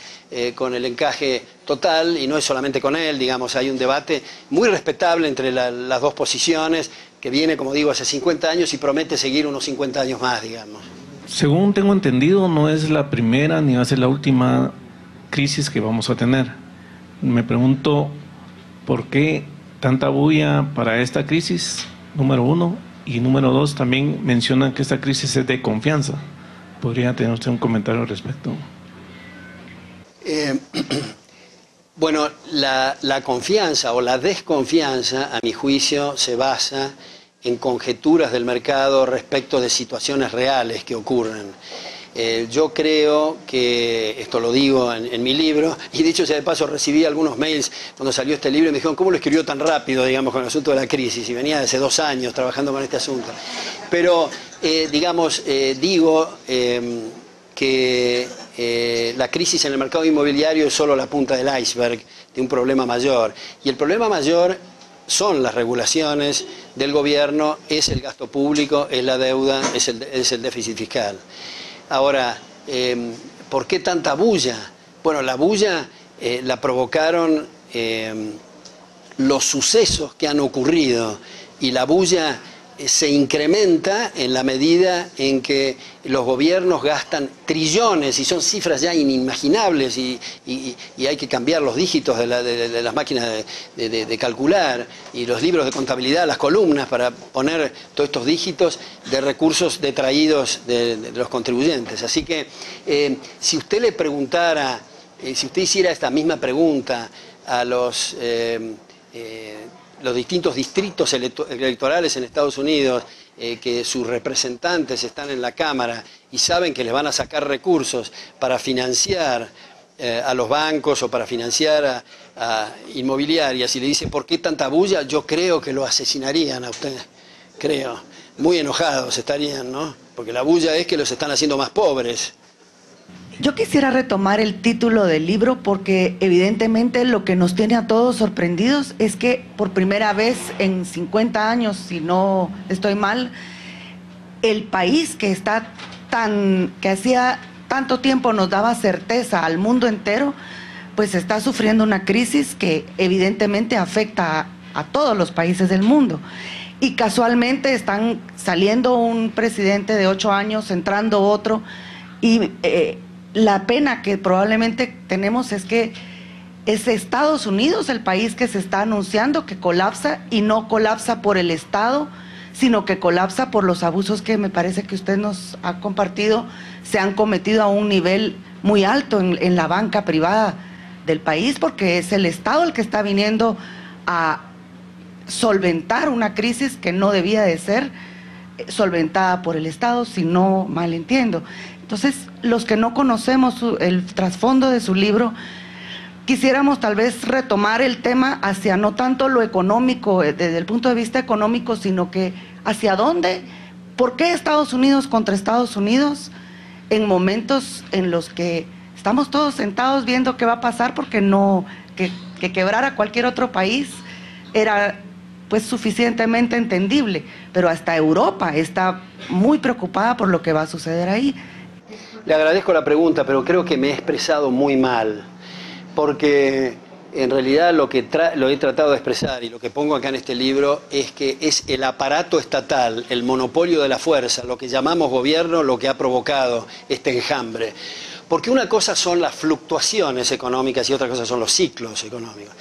con el encaje total, y no es solamente con él, digamos, hay un debate muy respetable entre las dos posiciones, que viene, como digo, hace 50 años y promete seguir unos 50 años más, digamos. Según tengo entendido, no es la primera ni va a ser la última crisis que vamos a tener. Me pregunto, ¿por qué tanta bulla para esta crisis? Número uno. Y número dos, también mencionan que esta crisis es de confianza. ¿Podría tener usted un comentario al respecto? Bueno, la confianza o la desconfianza, a mi juicio, se basa en conjeturas del mercado respecto de situaciones reales que ocurren. Yo creo que, esto lo digo en mi libro, y dicho sea de paso, recibí algunos mails cuando salió este libro y me dijeron, ¿cómo lo escribió tan rápido, digamos, con el asunto de la crisis? Y venía de hace 2 años trabajando con este asunto. Pero, digo que la crisis en el mercado inmobiliario es solo la punta del iceberg de un problema mayor. Y el problema mayor son las regulaciones del gobierno, es el gasto público, es la deuda, es el déficit fiscal. Ahora, ¿por qué tanta bulla? Bueno, la bulla la provocaron los sucesos que han ocurrido, y la bulla se incrementa en la medida en que los gobiernos gastan trillones, y son cifras ya inimaginables, y hay que cambiar los dígitos de las máquinas de calcular, y los libros de contabilidad, las columnas, para poner todos estos dígitos de recursos detraídos de los contribuyentes. Así que si usted le preguntara, si usted hiciera esta misma pregunta a los distintos distritos electorales en Estados Unidos, que sus representantes están en la Cámara y saben que les van a sacar recursos para financiar a los bancos o para financiar a inmobiliarias, y le dice ¿por qué tanta bulla? Yo creo que lo asesinarían a usted, creo. Muy enojados estarían, ¿no? Porque la bulla es que los están haciendo más pobres. Yo quisiera retomar el título del libro, porque evidentemente lo que nos tiene a todos sorprendidos es que por primera vez en 50 años, si no estoy mal, el país que hacía tanto tiempo nos daba certeza al mundo entero, pues está sufriendo una crisis que evidentemente afecta a todos los países del mundo. Y casualmente están saliendo un presidente de 8 años, entrando otro, y la pena que probablemente tenemos es que es Estados Unidos el país que se está anunciando que colapsa, y no colapsa por el Estado, sino que colapsa por los abusos que me parece que usted nos ha compartido, se han cometido a un nivel muy alto en la banca privada del país, porque es el Estado el que está viniendo a solventar una crisis que no debía de ser solventada por el Estado, si no mal entiendo. Entonces, los que no conocemos el trasfondo de su libro, quisiéramos tal vez retomar el tema hacia no tanto lo económico, desde el punto de vista económico, sino que hacia dónde, por qué Estados Unidos contra Estados Unidos, en momentos en los que estamos todos sentados viendo qué va a pasar, porque que quebrar a cualquier otro país era pues suficientemente entendible, pero hasta Europa está muy preocupada por lo que va a suceder ahí. Le agradezco la pregunta, pero creo que me he expresado muy mal, porque en realidad lo he tratado de expresar, y lo que pongo acá en este libro, es que es el aparato estatal, el monopolio de la fuerza, lo que llamamos gobierno, lo que ha provocado este enjambre. Porque una cosa son las fluctuaciones económicas y otra cosa son los ciclos económicos.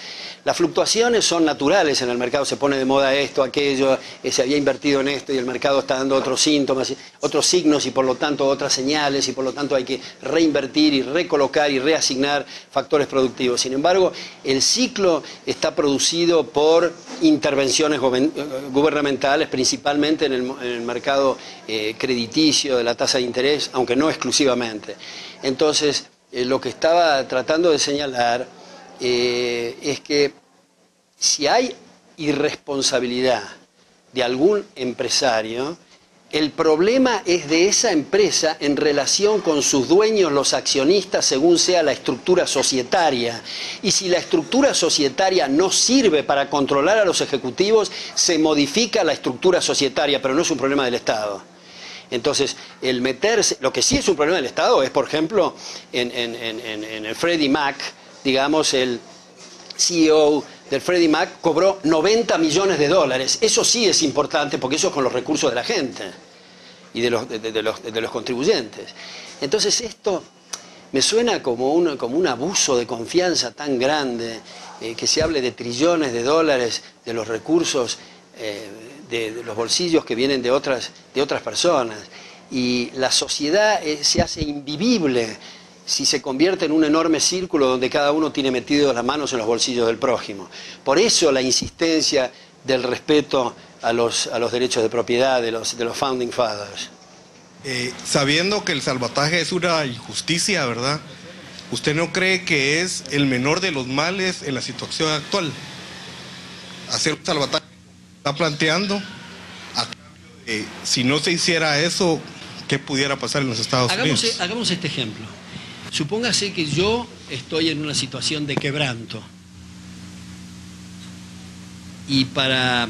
Las fluctuaciones son naturales en el mercado, se pone de moda esto, aquello, se había invertido en esto y el mercado está dando otros síntomas, otros signos, y por lo tanto otras señales, y por lo tanto hay que reinvertir y recolocar y reasignar factores productivos. Sin embargo, el ciclo está producido por intervenciones gubernamentales, principalmente en el mercado crediticio de la tasa de interés, aunque no exclusivamente. Entonces, lo que estaba tratando de señalar es que si hay irresponsabilidad de algún empresario, el problema es de esa empresa en relación con sus dueños, los accionistas, según sea la estructura societaria. Y si la estructura societaria no sirve para controlar a los ejecutivos, se modifica la estructura societaria, pero no es un problema del Estado. Entonces, el meterse, lo que sí es un problema del Estado es, por ejemplo, en el Freddie Mac, digamos, el CEO del Freddie Mac cobró $90 millones. Eso sí es importante, porque eso es con los recursos de la gente y de los contribuyentes. Entonces, esto me suena como un abuso de confianza tan grande, que se hable de trillones de dólares de los recursos de los bolsillos que vienen de otras personas. Y la sociedad se hace invivible si se convierte en un enorme círculo donde cada uno tiene metido las manos en los bolsillos del prójimo. Por eso la insistencia del respeto a los derechos de propiedad de los Founding Fathers. Sabiendo que el salvataje es una injusticia, ¿verdad? ¿Usted no cree que es el menor de los males en la situación actual? Hacer un salvataje está planteando, si no se hiciera eso, ¿qué pudiera pasar en los Estados Unidos? Hagamos este ejemplo. Supóngase que yo estoy en una situación de quebranto, y para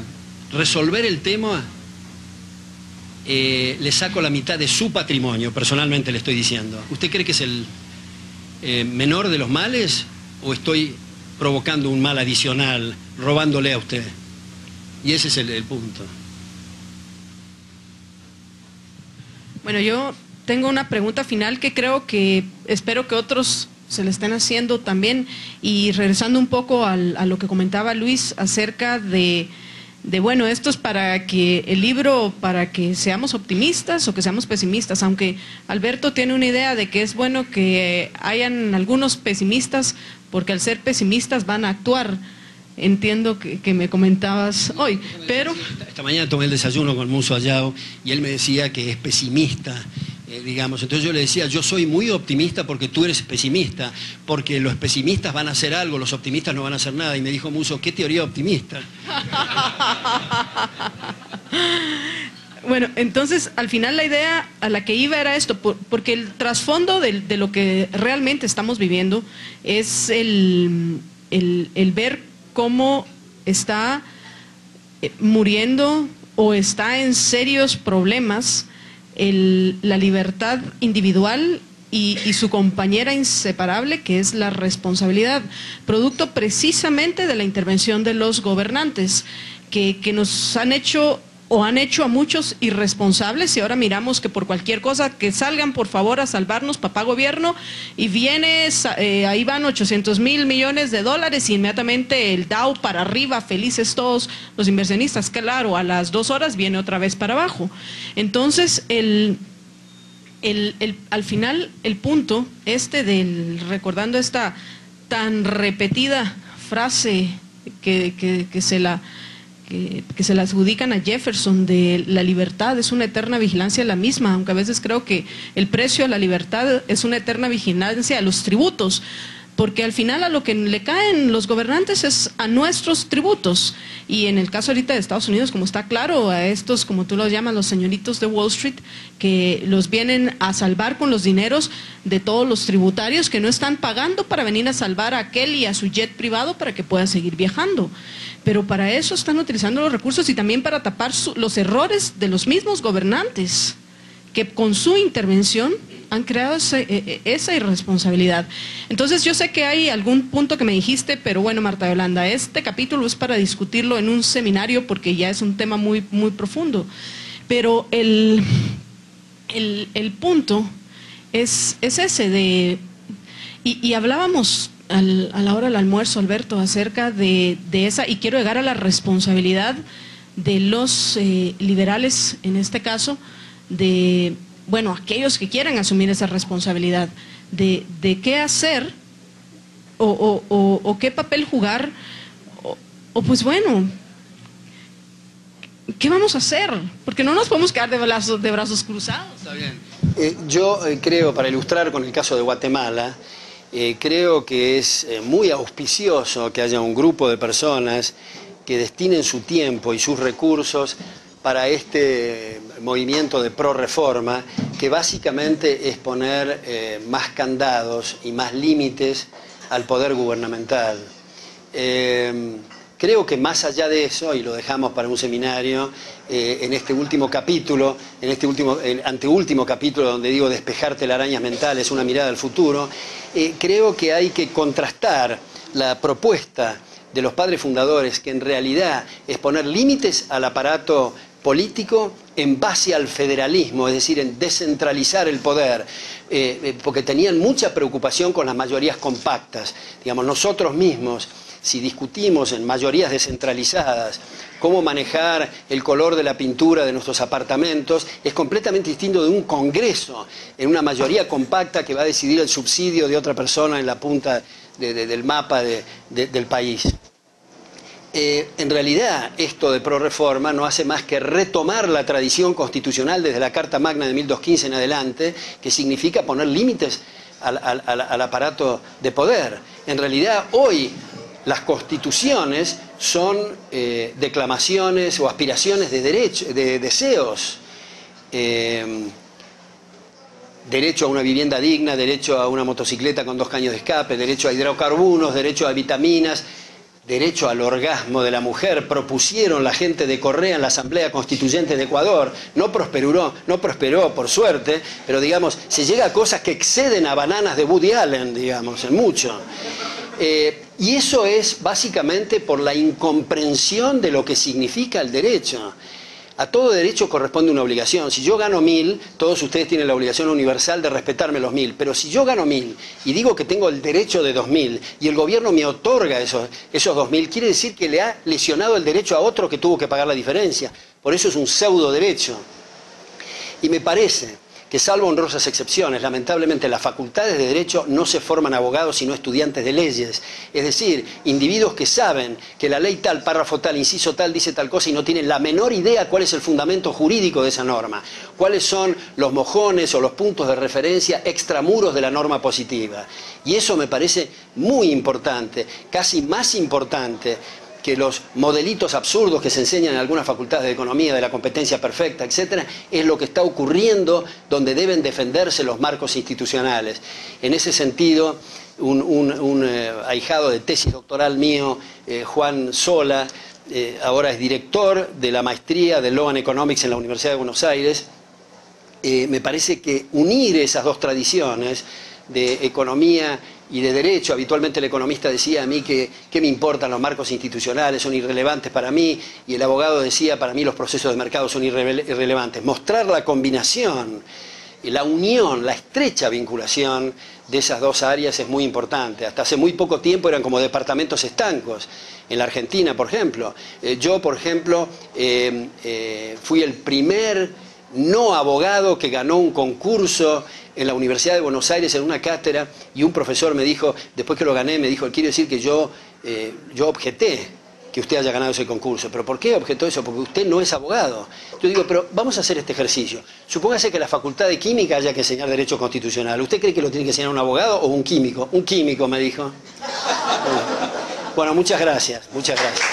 resolver el tema le saco la mitad de su patrimonio, personalmente le estoy diciendo. ¿Usted cree que es el menor de los males o estoy provocando un mal adicional, robándole a usted? Y ese es el punto. Bueno, yo tengo una pregunta final que espero que otros se le estén haciendo también, y regresando un poco a lo que comentaba Luis acerca de bueno, esto es para que el libro, para que seamos optimistas o que seamos pesimistas, aunque Alberto tiene una idea de que es bueno que hayan algunos pesimistas, porque al ser pesimistas van a actuar. Entiendo que me comentabas hoy, pero... Esta mañana tomé el desayuno con Musso Ayao y él me decía que es pesimista, digamos. Entonces yo le decía, yo soy muy optimista porque tú eres pesimista, porque los pesimistas van a hacer algo, los optimistas no van a hacer nada. Y me dijo Musso, ¿qué teoría optimista? Bueno, entonces al final la idea a la que iba era esto, porque el trasfondo de lo que realmente estamos viviendo es el ver cómo está muriendo o está en serios problemas la libertad individual y su compañera inseparable, que es la responsabilidad, producto precisamente de la intervención de los gobernantes, que nos han hecho o han hecho a muchos irresponsables, y ahora miramos que por cualquier cosa que salgan por favor a salvarnos, papá gobierno, y viene, ahí van 800,000 millones de dólares y inmediatamente el Dow para arriba, felices todos los inversionistas. Claro, a las 2 horas viene otra vez para abajo. Entonces al final el punto recordando esta tan repetida frase que se la adjudican a Jefferson, de la libertad es una eterna vigilancia a la misma, aunque a veces creo que el precio a la libertad es una eterna vigilancia a los tributos, porque al final a lo que le caen los gobernantes es a nuestros tributos, y en el caso ahorita de Estados Unidos, como está claro, a estos, como tú los llamas, los señoritos de Wall Street, que los vienen a salvar con los dineros de todos los tributarios que no están pagando para venir a salvar a aquel y a su jet privado para que pueda seguir viajando. Pero para eso están utilizando los recursos, y también para tapar los errores de los mismos gobernantes, que con su intervención han creado esa irresponsabilidad. Entonces yo sé que hay algún punto que me dijiste, pero bueno, Marta Yolanda, este capítulo es para discutirlo en un seminario porque ya es un tema muy, muy profundo. Pero el punto es ese y hablábamos a la hora del almuerzo, Alberto, acerca de esa, y quiero llegar a la responsabilidad de los liberales, en este caso, bueno, aquellos que quieran asumir esa responsabilidad, de qué hacer o qué papel jugar, o pues bueno, ¿qué vamos a hacer? Porque no nos podemos quedar de brazos cruzados. Está bien. Yo creo, para ilustrar con el caso de Guatemala, creo que es muy auspicioso que haya un grupo de personas que destinen su tiempo y sus recursos para este movimiento de pro-reforma, que básicamente es poner más candados y más límites al poder gubernamental. Creo que más allá de eso, y lo dejamos para un seminario, en este último capítulo, anteúltimo capítulo donde digo despejar telarañas mentales, una mirada al futuro, creo que hay que contrastar la propuesta de los padres fundadores, que en realidad es poner límites al aparato político en base al federalismo, es decir, en descentralizar el poder, porque tenían mucha preocupación con las mayorías compactas. Digamos, nosotros mismos, si discutimos en mayorías descentralizadas cómo manejar el color de la pintura de nuestros apartamentos, es completamente distinto de un Congreso en una mayoría compacta que va a decidir el subsidio de otra persona en la punta del mapa del país. En realidad, esto de pro-reforma no hace más que retomar la tradición constitucional desde la Carta Magna de 1215 en adelante, que significa poner límites al aparato de poder. En realidad, hoy las constituciones son declamaciones o aspiraciones de deseos. Derecho a una vivienda digna, derecho a una motocicleta con 2 caños de escape, derecho a hidrocarburos, derecho a vitaminas. derecho al orgasmo de la mujer, propusieron la gente de Correa en la Asamblea Constituyente de Ecuador. No prosperó por suerte, pero digamos, se llega a cosas que exceden a Bananas de Woody Allen, digamos, en mucho. Y eso es básicamente por la incomprensión de lo que significa el derecho. A todo derecho corresponde una obligación. Si yo gano 1000, todos ustedes tienen la obligación universal de respetarme los 1000. Pero si yo gano 1000 y digo que tengo el derecho de 2000 y el gobierno me otorga esos 2000, quiere decir que le ha lesionado el derecho a otro que tuvo que pagar la diferencia. Por eso es un pseudo derecho. Y me parece que, salvo honrosas excepciones, lamentablemente las facultades de Derecho no se forman abogados sino estudiantes de leyes. Es decir, individuos que saben que la ley tal, párrafo tal, inciso tal, dice tal cosa y no tienen la menor idea cuál es el fundamento jurídico de esa norma, cuáles son los mojones o los puntos de referencia extramuros de la norma positiva. Y eso me parece muy importante, casi más importante que los modelitos absurdos que se enseñan en algunas facultades de economía, de la competencia perfecta, etcétera, es lo que está ocurriendo donde deben defenderse los marcos institucionales. En ese sentido, un ahijado de tesis doctoral mío, Juan Sola, ahora es director de la maestría de Law and Economics en la Universidad de Buenos Aires. Me parece que unir esas dos tradiciones de economía y de derecho, habitualmente el economista decía a mí que ¿qué me importan los marcos institucionales? Son irrelevantes para mí, y el abogado decía para mí los procesos de mercado son irrelevantes. Mostrar la combinación, la unión, la estrecha vinculación de esas dos áreas es muy importante. Hasta hace muy poco tiempo eran como departamentos estancos. En la Argentina, por ejemplo, yo, por ejemplo, fui el primer no abogado que ganó un concurso en la Universidad de Buenos Aires en una cátedra, y un profesor me dijo, después que lo gané, me dijo, quiere decir que yo objeté que usted haya ganado ese concurso. ¿Pero por qué objetó eso? Porque usted no es abogado. Yo digo, pero vamos a hacer este ejercicio. Supóngase que en la Facultad de Química haya que enseñar Derecho Constitucional. ¿Usted cree que lo tiene que enseñar un abogado o un químico? Un químico, me dijo. Bueno, muchas gracias, muchas gracias.